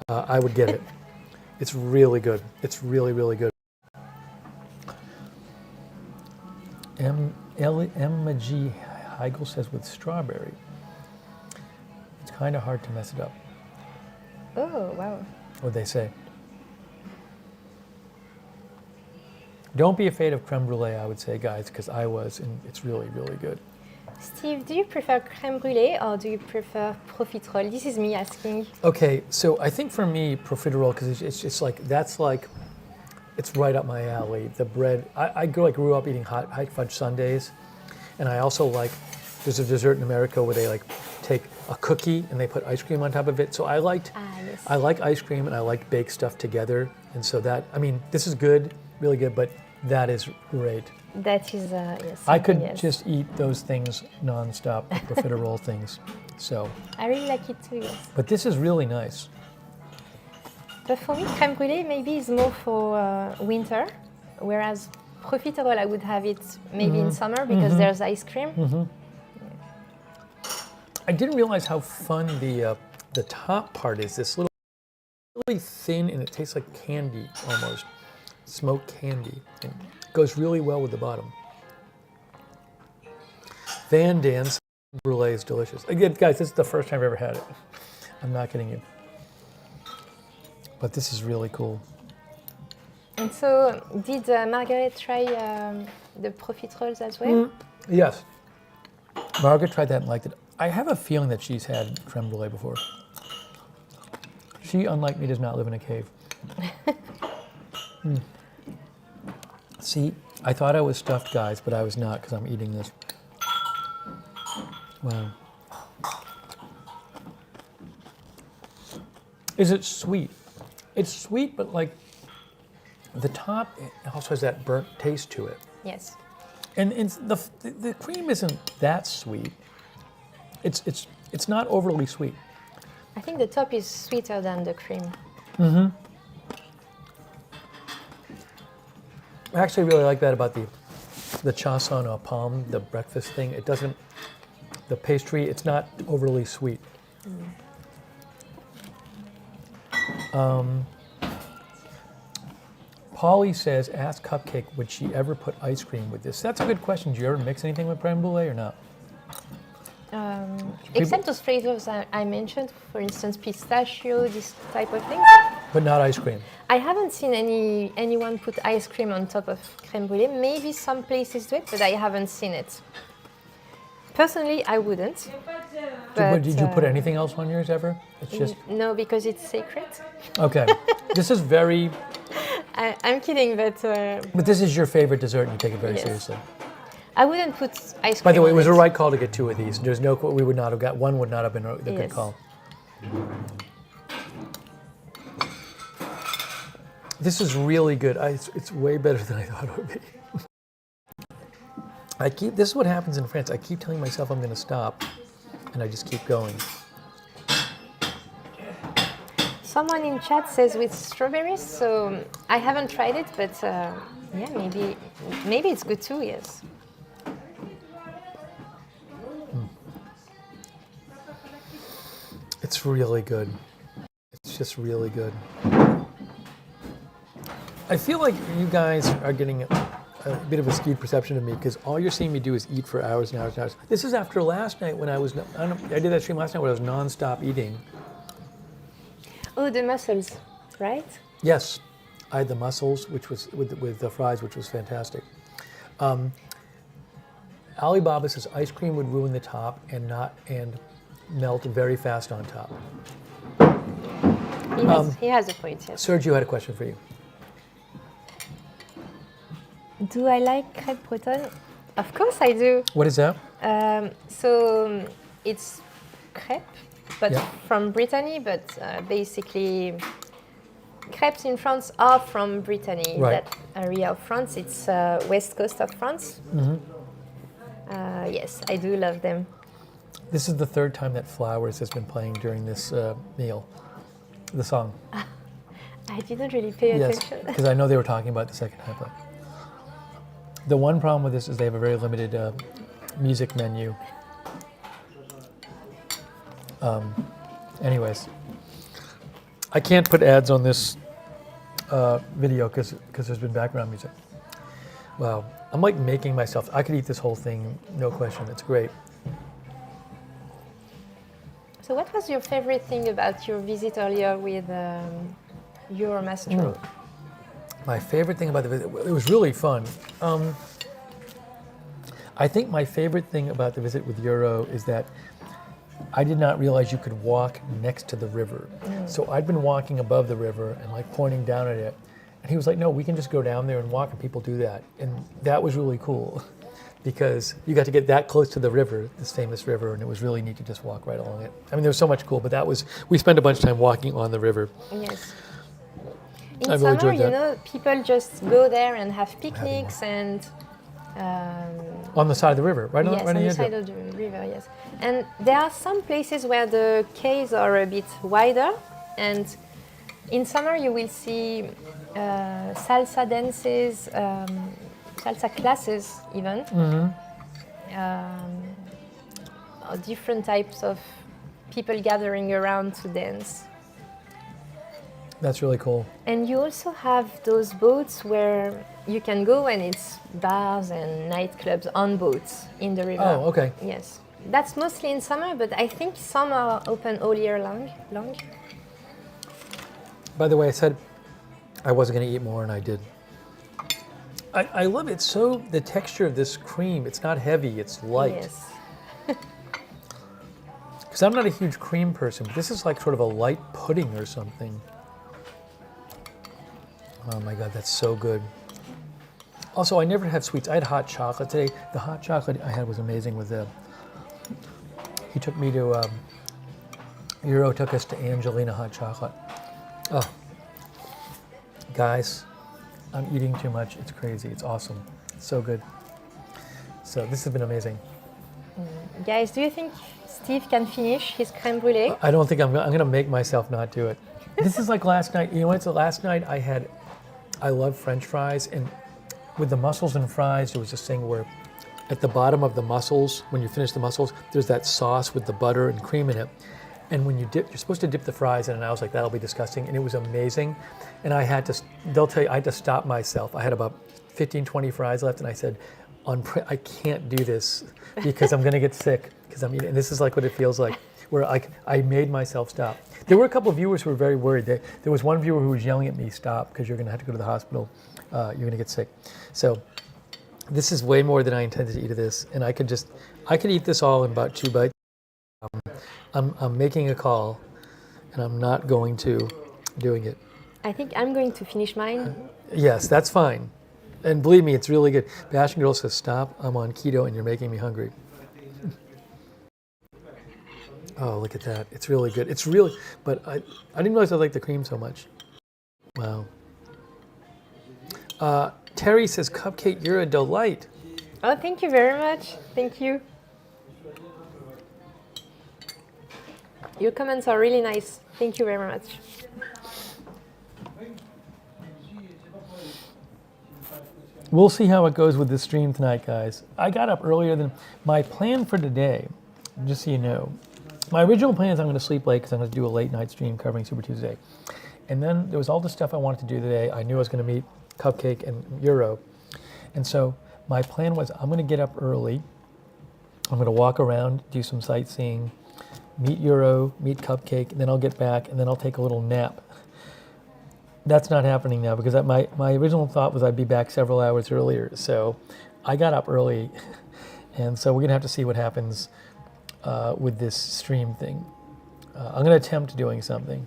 I would get it. It's really good. It's really, really good. Emma G. Heigl says with strawberry. It's kind of hard to mess it up. Oh, wow. What'd they say? Don't be afraid of creme brulee, I would say, guys, because I was, and it's really, really good. Steve, do you prefer creme brulee or do you prefer profiterole? This is me asking. Okay, so I think for me, profiterole, because it's just like, that's like, it's right up my alley. The bread, I grew up eating hot fudge sundaes, and I also like, there's a dessert in America where they like take a cookie and they put ice cream on top of it. So I liked, Yes. I like ice cream and I like baked stuff together. And so that, I mean, this is good, really good, but that is great. That is, yes. I could yes. just eat those things nonstop, the profiterole things. So, I really like it too, yes. but this is really nice. But for me, creme brulee maybe is more for winter, whereas profiterole I would have it maybe in summer because there's ice cream. I didn't realize how fun the top part is. This little, really thin, and it tastes like candy almost, smoked candy, and goes really well with the bottom. Van Dan's brulee is delicious. Again, guys, this is the first time I've ever had it. I'm not kidding you. But this is really cool. And so, did Margaret try the profiteroles as well? Yes. Margaret tried that and liked it. I have a feeling that she's had creme brulee before. She, unlike me, does not live in a cave. See, I thought I was stuffed, guys, but I was not because I'm eating this. Wow. Is it sweet? It's sweet, but like the top it also has that burnt taste to it. Yes. And it's the cream isn't that sweet. It's not overly sweet. I think the top is sweeter than the cream. I actually really like that about the chausson aux pommes, the breakfast thing. It doesn't. The pastry, it's not overly sweet. Polly says, ask Cupcake, would she ever put ice cream with this? That's a good question. Do you ever mix anything with creme brulee or not? Except those flavors I mentioned, for instance, pistachio, this type of things. But not ice cream. I haven't seen anyone put ice cream on top of creme brulee. Maybe some places do it, but I haven't seen it. Personally, I wouldn't. But, Did you put anything else on yours ever? It's just No, because it's sacred. okay. This is very. I'm kidding, but But this is your favorite dessert, and you take it very Yes. seriously. I wouldn't put ice cream. By the way, it on was the right call to get 2 of these. There's no. We would not have got one. Would not have been the good Yes. call. This is really good. It's way better than I thought it would be. This is what happens in France. I keep telling myself I'm going to stop, and I just keep going. Someone in chat says with strawberries, so I haven't tried it, but yeah, maybe it's good too. Yes. It's really good. It's just really good. I feel like you guys are getting a bit of a skewed perception of me because all you're seeing me do is eat for hours and hours and hours. This is after last night when I did that stream last night where I was non-stop eating. Oh, the mussels, right? Yes, I had the mussels, which was with the fries, which was fantastic. Alibaba says ice cream would ruin the top and melt very fast on top. He has a point, yes. Sergio had a question for you. Do I like crêpe bretonne? Of course I do. What is that? So it's crêpe, but Yeah. from Brittany, but basically crêpes in France are from Brittany, Right. that area of France. It's west coast of France. Yes, I do love them. This is the 3rd time that Flowers has been playing during this meal, the song. I didn't really pay Yes, attention. because I know they were talking about the second time. But the one problem with this is they have a very limited music menu. Anyways, I can't put ads on this video because there's been background music. Wow, I'm like making myself. I could eat this whole thing, no question. It's great. So what was your favorite thing about your visit earlier with your Mastro? My favorite thing about the visit, it was really fun. I think my favorite thing about the visit with Euro is that I did not realize you could walk next to the river. So I'd been walking above the river and like pointing down at it. And he was like, no, we can just go down there and walk, and people do that. And that was really cool because you got to get that close to the river, this famous river, and it was really neat to just walk right along it. I mean, there was so much cool, but we spent a bunch of time walking on the river. Yes. In I really summer, enjoyed that. you know, people just go there and have picnics and On the side of the river, right yes, on the the edge. side of the river, yes. And there are some places where the quays are a bit wider, and in summer you will see salsa dances, salsa classes even, or different types of people gathering around to dance. That's really cool. And you also have those boats where you can go and it's bars and nightclubs on boats in the river. Oh, okay. Yes. That's mostly in summer, but I think some are open all year long. By the way, I said I wasn't going to eat more, and I did. I love it. So the texture of this cream, it's not heavy, it's light. Yes. Because I'm not a huge cream person, but this is like sort of a light pudding or something. Oh my God, that's so good. Also, I never had sweets. I had hot chocolate today. The hot chocolate I had was amazing with the... He took me to... Euro took us to Angelina Hot Chocolate. Oh. Guys, I'm eating too much. It's crazy. It's awesome. It's so good. So this has been amazing. Guys, do you think Steve can finish his creme brulee? I don't think I'm going to make myself not do it. This is like last night. You know what? Last night I love French fries, and with the mussels and fries, there was this thing where at the bottom of the mussels, when you finish the mussels, there's that sauce with the butter and cream in it. And when you dip, you're supposed to dip the fries in, and I was like, that'll be disgusting. And it was amazing. And I had to, they'll tell you, I had to stop myself. I had about 15, 20 fries left, and I said, I can't do this because I'm gonna get sick because I'm eating. And this is like what it feels like, where I made myself stop. There were a couple of viewers who were very worried. There was one viewer who was yelling at me, stop, because you're gonna have to go to the hospital. You're gonna get sick. So this is way more than I intended to eat of this. And I could eat this all in about 2 bites. I'm making a call, and I'm not going to doing it. I think I'm going to finish mine. Yes, that's fine. And believe me, it's really good. Bastion Girl says, stop, I'm on keto and you're making me hungry. Oh, look at that. It's really good. It's really, but I didn't realize I liked the cream so much. Wow. Terry says, Cupcake, you're a delight. Oh, thank you very much. Thank you. Your comments are really nice. Thank you very much. We'll see how it goes with this stream tonight, guys. I got up earlier than my plan for today, just so you know. My original plan is I'm going to sleep late because I'm going to do a late night stream covering Super Tuesday. And then there was all the stuff I wanted to do today. I knew I was going to meet Cupcake and Euro. And so my plan was I'm going to get up early. I'm going to walk around, do some sightseeing, meet Euro, meet Cupcake, and then I'll get back, and then I'll take a little nap. That's not happening now because my original thought was I'd be back several hours earlier. So I got up early, and so we're going to have to see what happens with this stream thing. I'm going to attempt doing something.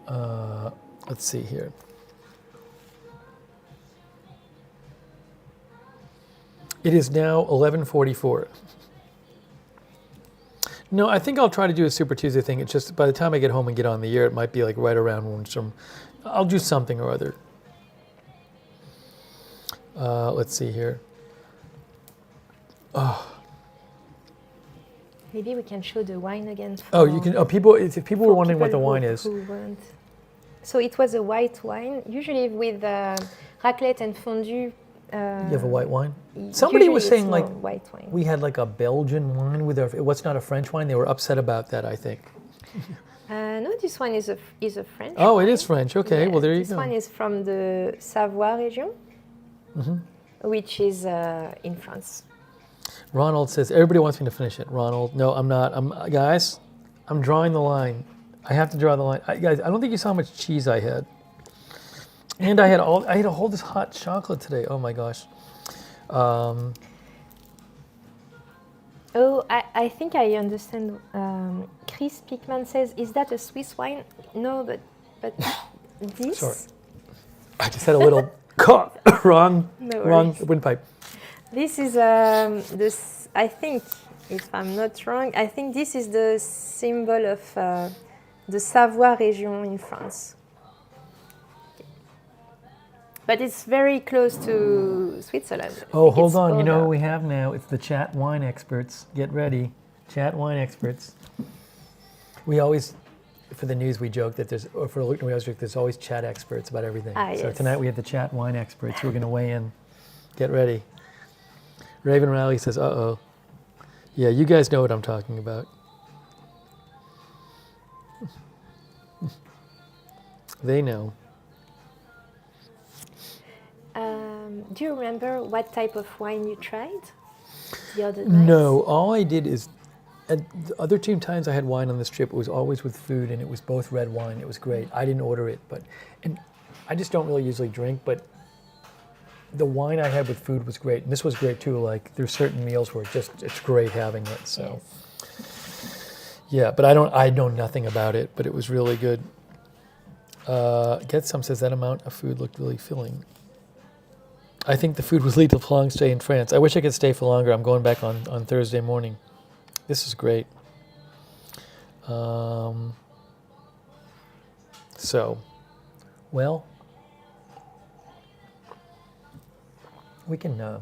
Let's see here. It is now 11:44. No, I think I'll try to do a Super Tuesday thing. It's just by the time I get home and get on the air, it might be like right around when I'll do something or other. Let's see here. Oh. Maybe we can show the wine again. Oh, you can. Oh, if people were wondering what the wine is. So it was a white wine, usually with raclette and fondue. You have a white wine? Somebody was saying like white wine. We had like a Belgian wine with what's not a French wine. They were upset about that, I think. No, this one is a French. Oh, wine. It is French. Okay, Yeah, well there you this go. This one is from the Savoie region, which is in France. Ronald says everybody wants me to finish it. Ronald, no, I'm not. Guys, I'm drawing the line. I have to draw the line. Guys, I don't think you saw how much cheese I had. And I had to hold this hot chocolate today. Oh my gosh. I think I understand. Chris Pickman says, "Is that a Swiss wine?" No, but this. Sorry, I just had a little wrong windpipe. This is this. I think, if I'm not wrong, I think this is the symbol of the Savoie region in France. But it's very close to Switzerland. Oh, hold on. You know what we have now? It's the chat wine experts. Get ready. Chat wine experts. We always, for the news, we joke that there's always chat experts about everything. So yes. tonight we have the chat wine experts who are going to weigh in. Get ready. Raven Riley says, uh-oh. Yeah, you guys know what I'm talking about. They know. Do you remember what type of wine you tried the other night? No, all I did is, at the other 2 times I had wine on this trip, it was always with food, and it was both red wine. It was great. I didn't order it, and I just don't really usually drink, but the wine I had with food was great. And this was great too. Like there's certain meals where it's great having it. So yes. Yeah, but I know nothing about it, but it was really good. Get Some says that amount of food looked really filling. I think the food was lead to a long stay in France. I wish I could stay for longer. I'm going back on Thursday morning. This is great. So, well, we can,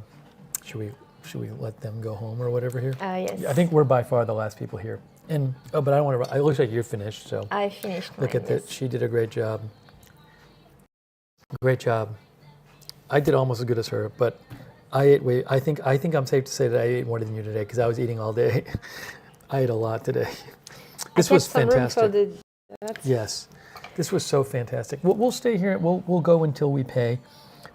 should we let them go home or whatever here? Yes. I think we're by far the last people here. And, but I don't want to, it looks like you're finished, so. I finished mine, Look at that, yes. she did a great job. Great job. I did almost as good as her, but I ate way. I think I'm safe to say that I ate more than you today because I was eating all day. I ate a lot today. This was fantastic. Yes, this was so fantastic. We'll stay here. We'll go until we pay,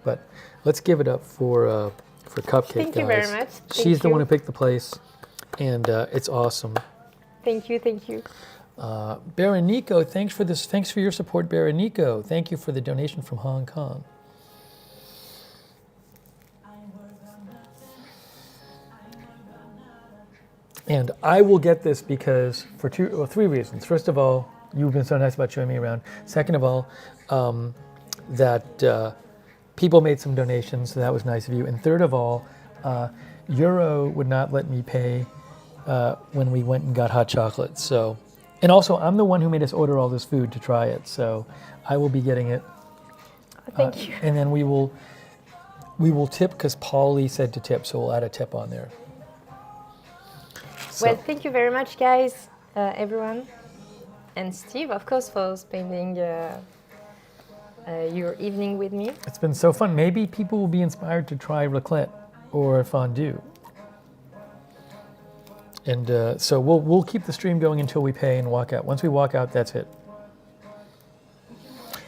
but let's give it up for Cupcake. Thank you guys. very much. She's the one who picked the place, and it's awesome. Thank you. Berenico, thanks for this. Thanks for your support, Berenico. Thank you for the donation from Hong Kong. And I will get this because for three reasons. First of all, you've been so nice about showing me around. Second of all, that people made some donations, so that was nice of you. And third of all, Euro would not let me pay when we went and got hot chocolate. So, and also, I'm the one who made us order all this food to try it, so I will be getting it. Thank you. And then we will tip because Paulie said to tip, so we'll add a tip on there. So. Well, thank you very much, guys, everyone, and Steve, of course, for spending your evening with me. It's been so fun. Maybe people will be inspired to try raclette or fondue. And so we'll keep the stream going until we pay and walk out. Once we walk out, that's it.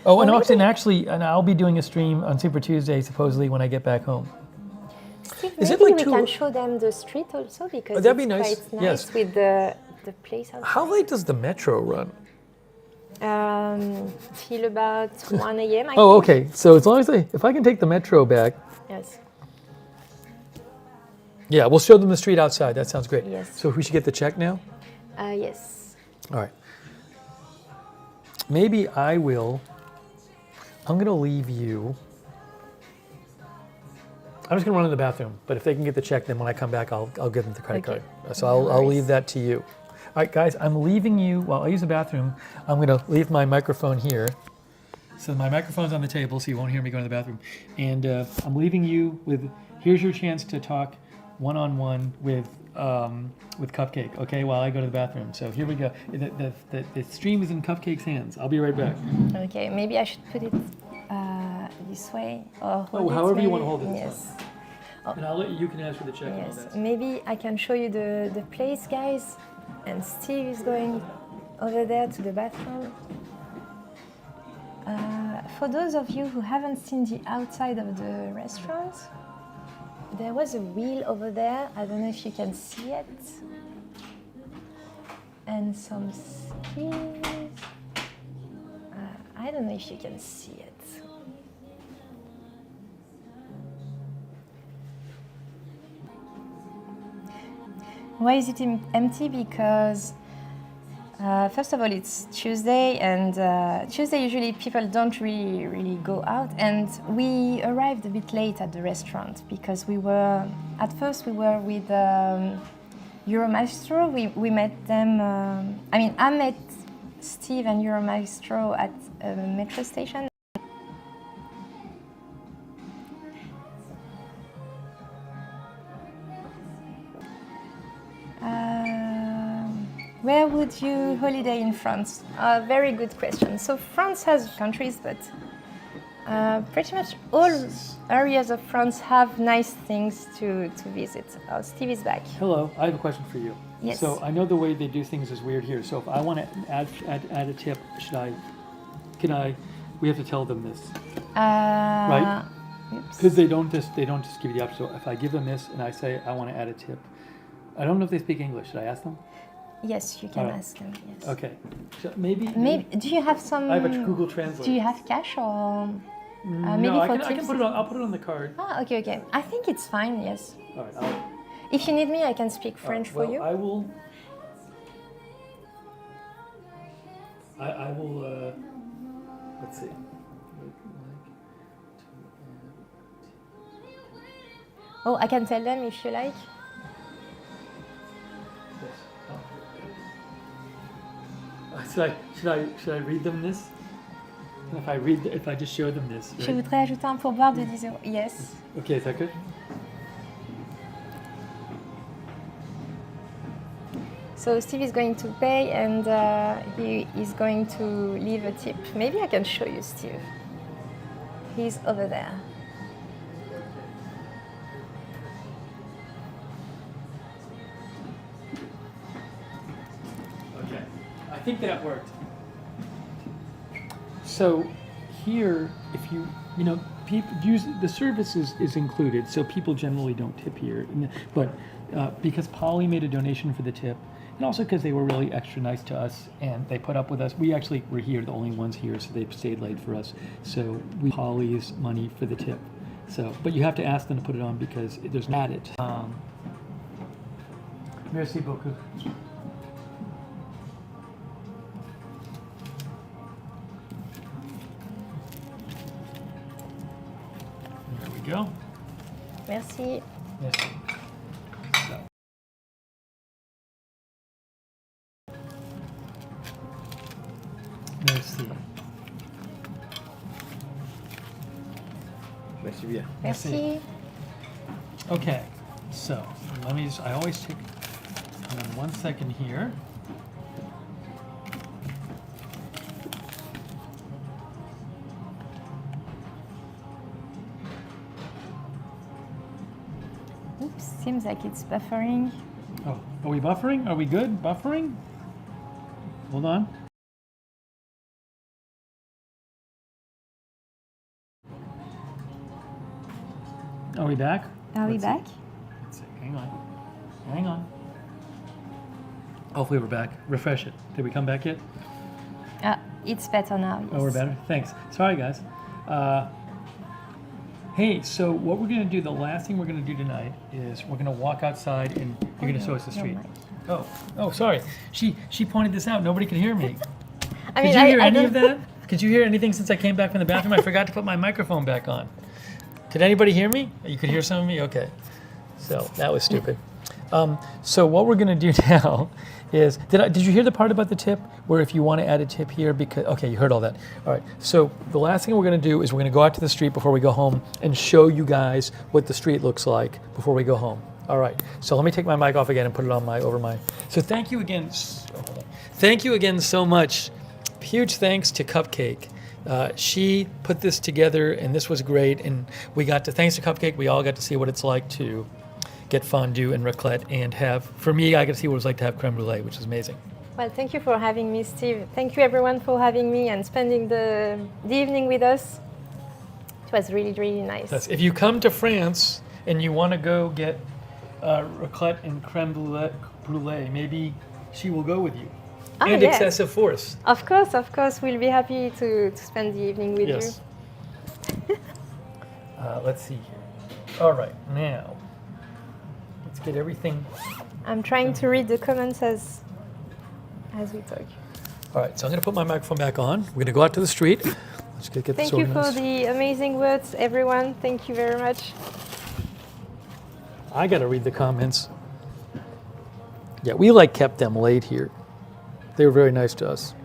Oh, and actually, I'll be doing a stream on Super Tuesday, supposedly, when I get back home. Steve, Is it maybe like we can show them the street also because that'd be it's nice. quite nice Yes. with the place outside. How late does the metro run? Till about 1 a.m. I Oh, think. okay. So as long as if I can take the metro back, Yes. yeah, we'll show them the street outside. That sounds great. Yes. So we should get the check now? Yes. All right. Maybe I'm going to leave you. I'm just going to run to the bathroom, but if they can get the check, then when I come back, I'll give them the credit Okay. card. So I'll leave that to you. All right, guys, I'm leaving you while I use the bathroom. I'm going to leave my microphone here. So my microphone's on the table, so you won't hear me going to the bathroom. And I'm leaving you with, here's your chance to talk one-on-one with Cupcake, okay, while I go to the bathroom. So here we go. The stream is in Cupcake's hands. I'll be right back. Okay, maybe I should put it this way or hold it however you maybe. want to hold it. Yes. And I'll let you can ask for the check and all Yes. that. Maybe I can show you the place, guys. And Steve is going over there to the bathroom. For those of you who haven't seen the outside of the restaurant, there was a wheel over there. I don't know if you can see it. And some skis. I don't know if you can see it. Why is it empty? Because first of all, it's Tuesday, and Tuesday usually people don't really go out. And we arrived a bit late at the restaurant because at first we were with Euromaestro. We met them. I met Steve and Euromaestro at a metro station. Where would you holiday in France? Very good question. So France has countries, but pretty much all areas of France have nice things to visit. Steve is back. Hello, I have a question for you. Yes. So I know the way they do things is weird here. So if I want to add a tip, we have to tell them this, right? Because they don't just give you the option. So if I give them this and I say I want to add a tip, I don't know if they speak English. Should I ask them? Yes, you can Alright. ask them. Yes. Okay. So maybe. Do you have some? I have a Google Translate. Do you have cash or maybe No, for I tips? can put it on. I'll put it on the card. Okay. I think it's fine. Yes. All right. If you need me, I can speak French for you. I will. I will. Let's see. Oh, I can tell them if you like. Should I read them this? If I just show them this. Right? Je voudrais ajouter un pourboire de 10 €. Yes. Okay, is that good? So Steve is going to pay and he is going to leave a tip. Maybe I can show you Steve. He's over there. think that worked. So here, if you know, people use the service is included, so people generally don't tip here. But because Polly made a donation for the tip, and also because they were really extra nice to us and they put up with us, we actually were here, the only ones here, so they stayed late for us. So we Polly's money for the tip. So, but you have to ask them to put it on because there's not it. Merci beaucoup. There we go. Merci. Merci. So. Merci. Merci bien. Merci. Okay, so let me just, I always take, hold on 1 second here. Oops, seems like it's buffering. Oh, are we buffering? Are we good? Buffering? Hold on. Are we back? Are we Let's see. back? Let's see. Hang on. Hang on. Hopefully we're back. Refresh it. Did we come back yet? It's better now. Yes. Oh, we're better? Thanks. Sorry, guys. Hey, so what we're going to do, the last thing we're going to do tonight is we're going to walk outside and you're going to show us the street. Oh, sorry. She pointed this out. Nobody could hear me. I Did mean, you hear I any don't- of that? Could you hear anything since I came back from the bathroom? I forgot to put my microphone back on. Could anybody hear me? You could hear some of me? Okay. So that was stupid. So what we're going to do now is, did you hear the part about the tip where if you want to add a tip here, because, okay, you heard all that. All right, so the last thing we're going to do is we're going to go out to the street before we go home and show you guys what the street looks like before we go home. All right, so let me take my mic off again and put it on over my, so thank you again. Thank you again so much. Huge thanks to Cupcake. She put this together and this was great, and we got to, thanks to Cupcake, we all got to see what it's like to get fondue and raclette and have, for me, I got to see what it was like to have creme brulee, which is amazing. Well, thank you for having me, Steve. Thank you everyone for having me and spending the evening with us. It was really, really nice. If you come to France and you want to go get raclette and creme brulee, maybe she will go with you. And yes. excessive force. Of course, we'll be happy to spend the evening with Yes. you. Let's see here. All right, now, let's get everything. I'm trying to read the comments as we talk. All right, so I'm going to put my microphone back on. We're going to go out to the street. Let's get this Thank you for organized. the amazing words, everyone. Thank you very much. I got to read the comments. Yeah, we kept them late here. They were very nice to us.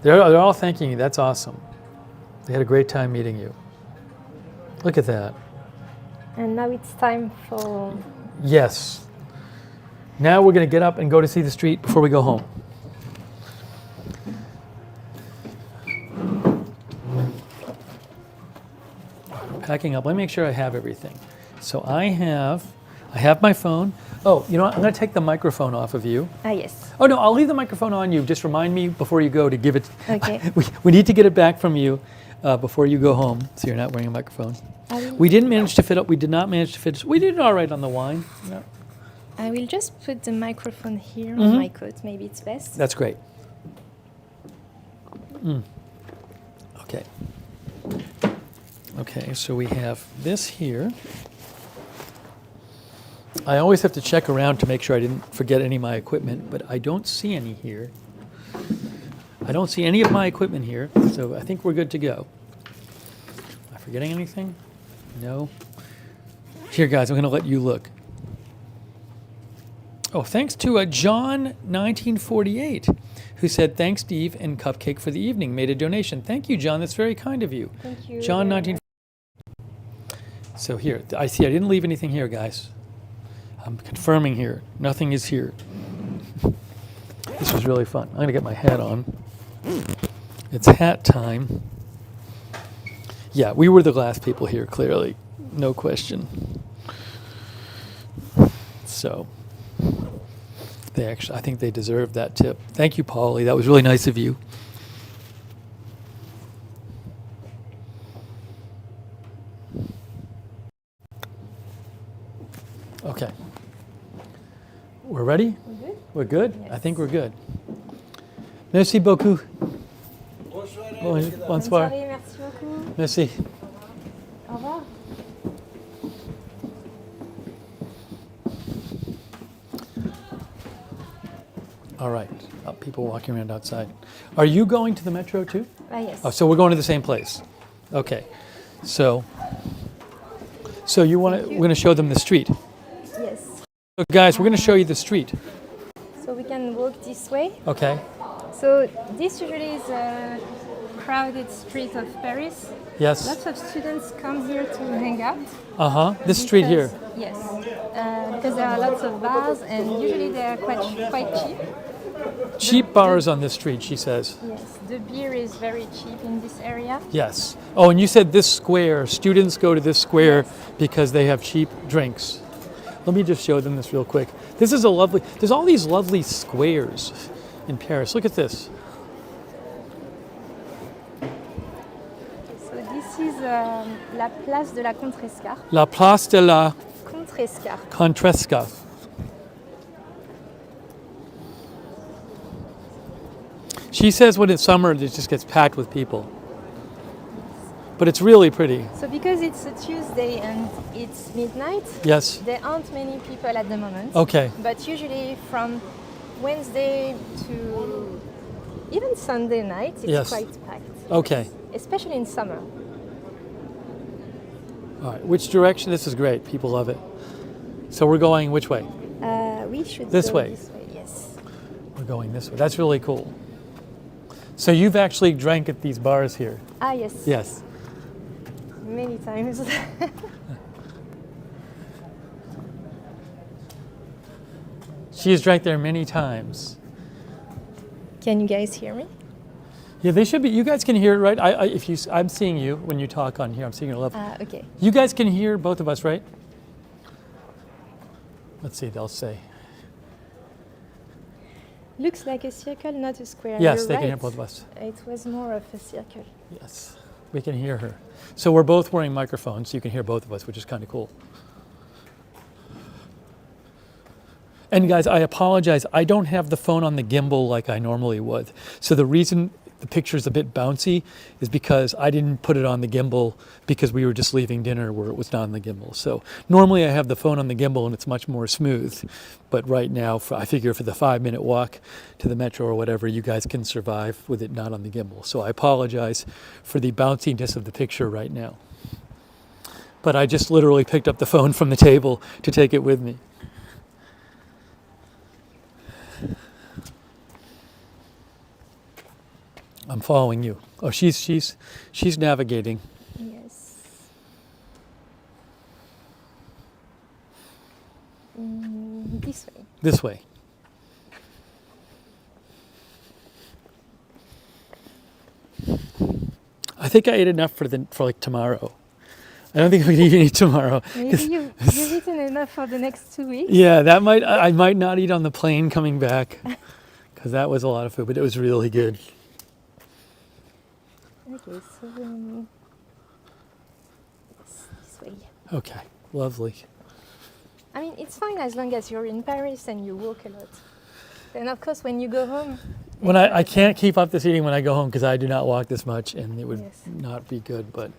They're all thanking you. That's awesome. They had a great time meeting you. Look at that. And now it's time for... Yes. Now we're going to get up and go to see the street before we go home. Packing up. Let me make sure I have everything. So I have my phone. Oh, you know what? I'm going to take the microphone off of you. yes. Oh, no, I'll leave the microphone on you. Just remind me before you go to give it. Okay. We need to get it back from you before you go home, so you're not wearing a microphone. We didn't manage to fit up. We did not manage to fit. We did all right on the wine. No. I will just put the microphone here on my coat. Maybe it's best. That's great. Okay. Okay, so we have this here. I always have to check around to make sure I didn't forget any of my equipment, but I don't see any here. I don't see any of my equipment here, so I think we're good to go. Am I forgetting anything? No? Here, guys, I'm going to let you look. Oh, thanks to John1948, who said, thanks, Steve and Cupcake for the evening, made a donation. Thank you, John. That's very kind of you. Thank you. John1948. So here, I see I didn't leave anything here, guys. I'm confirming here. Nothing is here. This was really fun. I'm going to get my hat on. It's hat time. Yeah, we were the last people here, clearly. No question. So, I think they deserve that tip. Thank you, Paulie. That was really nice of you. Okay. We're ready? We're good? We're good? Yes. I think we're good. Merci beaucoup. Bonsoir. Soirée, merci beaucoup. Merci. Au revoir. All right. People walking around outside. Are you going to the metro too? Yes. Oh, so we're going to the same place. Okay. So you want to? We're going to show them the street. Yes. So guys, we're going to show you the street. So we can walk this way. Okay. So this usually is a crowded street of Paris. Yes. Lots of students come here to hang out. This street here. Because- Yes. Because there are lots of bars and usually they are quite cheap. Cheap bars on this street, she says. Yes. The beer is very cheap in this area. Yes. Oh, and you said this square. Students go to this square because they have cheap drinks. Let me just show them this real quick. This is a lovely. There's all these lovely squares in Paris. Look at this. So this is la place de la Contrescarpe. La Place de la Contrescarpe. Contrescarpe. She says when it's summer, it just gets packed with people. But it's really pretty. So because it's a Tuesday and it's midnight, Yes. there aren't many people at the moment. Okay. But usually from Wednesday to even Sunday night, it's Yes. quite packed. Okay. Especially in summer. All right. Which direction? This is great. People love it. So we're going which way? We should This go way. this way, yes. We're going this way. That's really cool. So you've actually drank at these bars here? Ah, yes. Yes. Many times. She has drank there many times. Can you guys hear me? Yeah, they should be. You guys can hear it, right? I'm seeing you when you talk on here. I'm seeing your left. Okay. You guys can hear both of us, right? Let's see. They'll say. Looks like a circle, not a square. Yes, You're they right. can hear both of us. It was more of a circle. Yes, we can hear her. So we're both wearing microphones, so you can hear both of us, which is kind of cool. And guys, I apologize. I don't have the phone on the gimbal like I normally would. So the reason the picture's a bit bouncy is because I didn't put it on the gimbal because we were just leaving dinner where it was not on the gimbal. So normally I have the phone on the gimbal and it's much more smooth. But right now, I figure for the 5-minute walk to the metro or whatever, you guys can survive with it not on the gimbal. So I apologize for the bounciness of the picture right now. But I just literally picked up the phone from the table to take it with me. I'm following you. Oh, she's navigating. Yes. This way. This way. I think I ate enough for like tomorrow. I don't think we can even eat tomorrow. Maybe you've eaten enough for the next 2 weeks. Yeah, I might not eat on the plane coming back because that was a lot of food, but it was really good. Okay, so this way. Okay, lovely. I mean, it's fine as long as you're in Paris and you walk a lot. Then, of course, when you go home, When I can't keep up this eating when I go home because I do not walk this much and it would Yes. not be good, but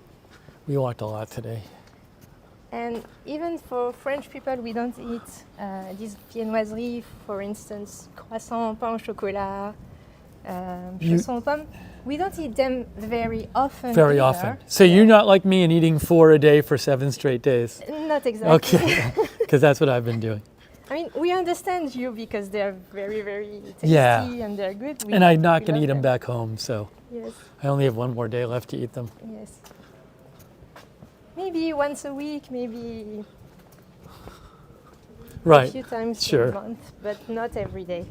we walked a lot today. and even for French people, we don't eat these viennoiseries, for instance, croissant, pain au chocolat, chausson aux pommes. We don't eat them very often. Very either. often. So you're not like me and eating 4 a day for 7 straight days. Not exactly. Okay, because that's what I've been doing. I mean, we understand you because they're very, very tasty Yeah. and they're good. And I'm not we going to love eat them back home, so Yes, I only have 1 more day left to eat them. yes. Maybe once a week, maybe a Right. few times Sure. a month, but not every day.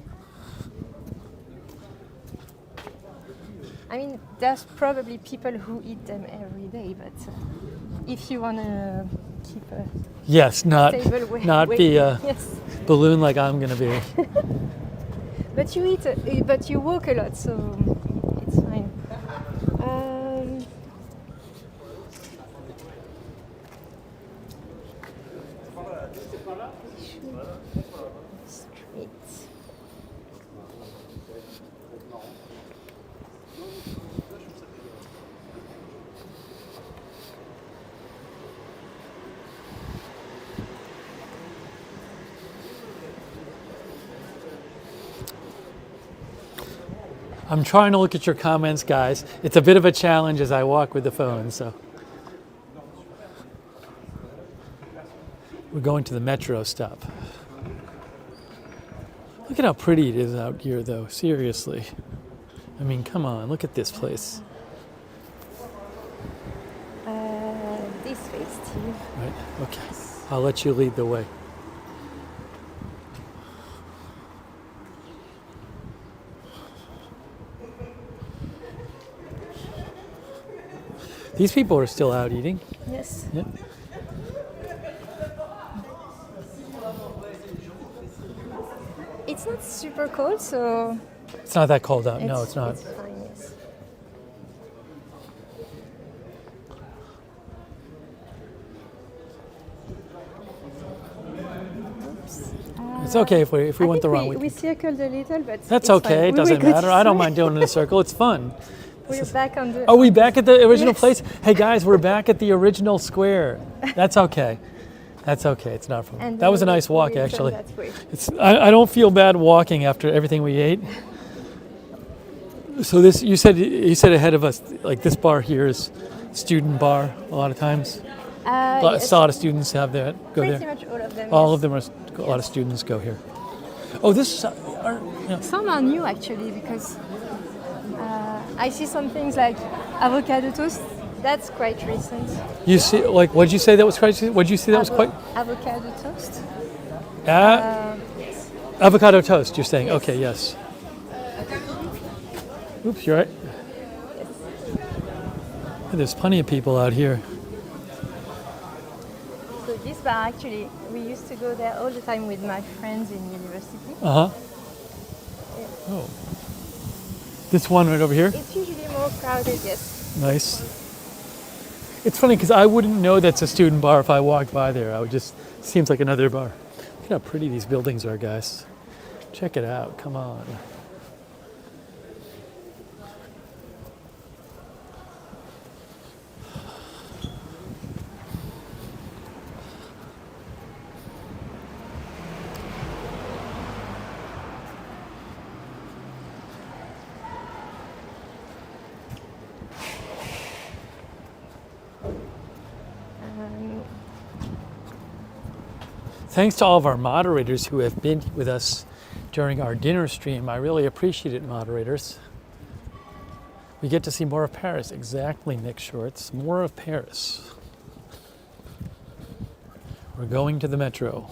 I mean, there's probably people who eat them every day, but if you want to keep a Yes, not stable weight, not be a yes. balloon like I'm going to be. But you eat, but you walk a lot, so it's fine. Street. I'm trying to look at your comments, guys. It's a bit of a challenge as I walk with the phone, so. We're going to the metro stop. Look at how pretty it is out here, though, seriously. I mean, come on, look at this place. This way, Steve. Right, okay. I'll let you lead the way. These people are still out eating. Yes. Yeah. It's not super cold, so It's not that cold out. No, it's not. It's fine, yes. It's okay if we I went think the wrong way. we circled a little, but That's it's okay. fine. It We doesn't will go matter. this I don't way. mind doing it in a circle. It's fun. We're back on the. Are we back at the original Yes. place? Hey guys, we're back at the original square. That's okay. That's okay. It's not a problem. And That was a then nice walk, we'll turn actually. that way. I don't feel bad walking after everything we ate. So this, you said ahead of us, like this bar here is student bar a lot of times. Yes, A lot of students have that go pretty there. much all of them. All yes. of them are. A lot of students go here. Oh, this. Some are new actually because I see some things like avocado toast. That's quite recent. You see, like, what'd you say that was quite? What'd you say that was quite? Avocado toast. Yes. Avocado toast. You're saying? Okay. Yes. Oops. You're right. There's plenty of people out here. So this bar actually, we used to go there all the time with my friends in university. Uh huh. Oh. This one right over here. It's usually more crowded, yes. Nice. It's funny because I wouldn't know that's a student bar if I walked by there. I would just seems like another bar. Look at how pretty these buildings are, guys. Check it out. Come on. Thanks to all of our moderators who have been with us during our dinner stream. I really appreciate it, moderators. We get to see more of Paris. Exactly, Nick Shorts. More of Paris. We're going to the metro.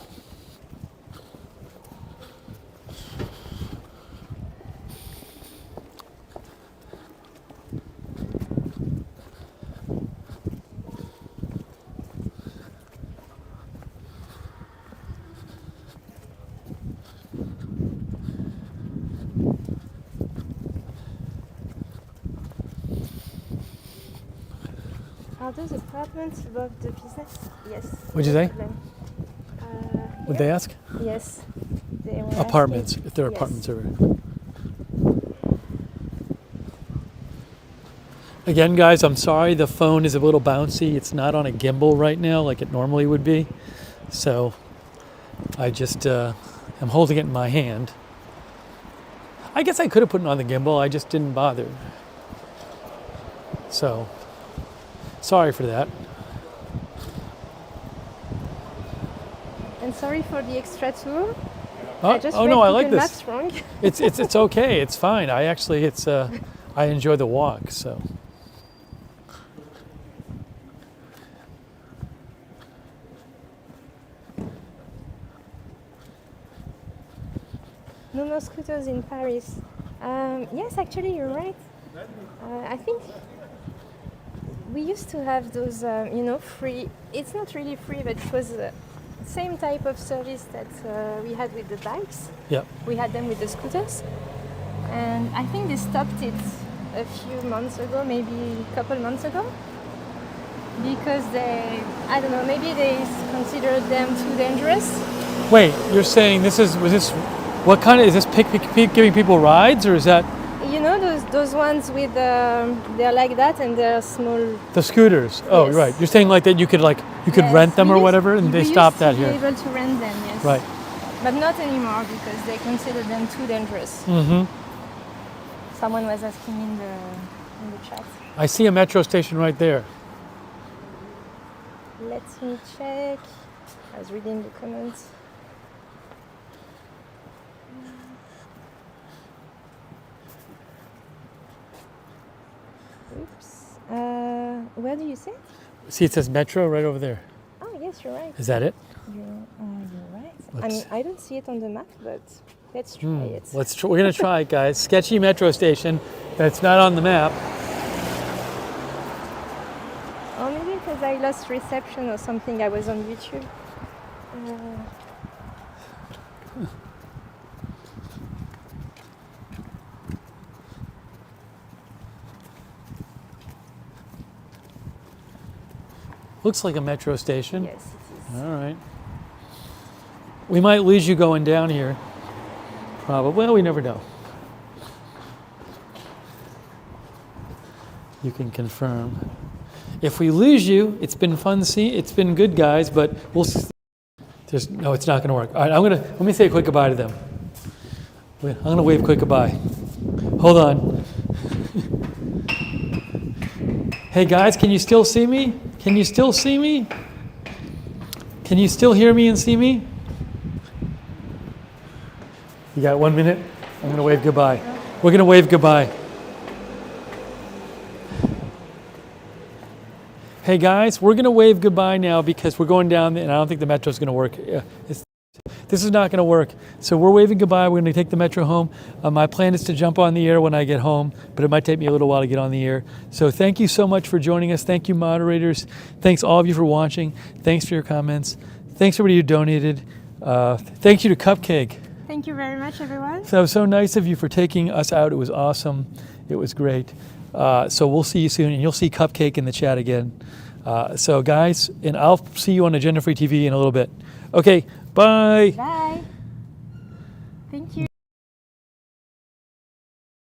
Are those apartments above the business? Yes. What'd you say? Would Would they ask? Yes. They were Apartments, asking. if they're Yes. apartments over. Again, guys, I'm sorry the phone is a little bouncy. It's not on a gimbal right now like it normally would be. So I just am holding it in my hand. I guess I could have put it on the gimbal. I just didn't bother. So sorry for that. And sorry for the extra tour. Oh, I just oh read no, I Google like this. Maps wrong. It's okay. It's fine. I actually I enjoy the walk. So No scooters in Paris. Yes, actually, you're right. I think we used to have those, free. It's not really free, but it was same type of service that we had with the bikes. Yeah. We had them with the scooters. And I think they stopped it a few months ago, maybe a couple months ago. Because they, I don't know, maybe they considered them too dangerous. Wait, you're saying what kind of, is this giving people rides, or is that? You know those ones with, they're like that and they're small. The scooters. Oh, Yes. right. You're saying like that you could Yes, rent them we or used- whatever, and they we stopped used that to here. be able to rent them, yes. Right. But not anymore because they consider them too dangerous. Mm-hmm. Someone was asking in the chat. I see a metro station right there. Let me check. I was reading the comments. Oops. Where do you see it? See, it says metro right over there. Oh, yes, you're right. Is that it? You're right. I Let's- mean, I don't see it on the map, but let's try it. We're gonna try it, guys. Sketchy metro station that's not on the map. Or maybe because I lost reception or something, I was on YouTube. Looks like a metro station. Yes, it is. All right. We might lose you going down here. Probably. Well, we never know. You can confirm. If we lose you, it's been fun. It's been good, guys. But we'll. No, it's not going to work. All right. Let me say a quick goodbye to them. I'm going to wave quick goodbye. Hold on. Hey guys, can you still see me? Can you still see me? Can you still hear me and see me? You got 1 minute? I'm going to wave goodbye. We're going to wave goodbye. Hey guys, we're going to wave goodbye now because we're going down and I don't think the metro's going to work. This is not going to work. So we're waving goodbye. We're going to take the metro home. My plan is to jump on the air when I get home, but it might take me a little while to get on the air. So thank you so much for joining us. Thank you, moderators. Thanks all of you for watching. Thanks for your comments. Thanks everybody who donated. Thank you to Cupcake. Thank you very much, everyone. That was so nice of you for taking us out. It was awesome. It was great. So we'll see you soon, and you'll see Cupcake in the chat again. So guys, and I'll see you on Agenda Free TV in a little bit. Okay, bye. Bye.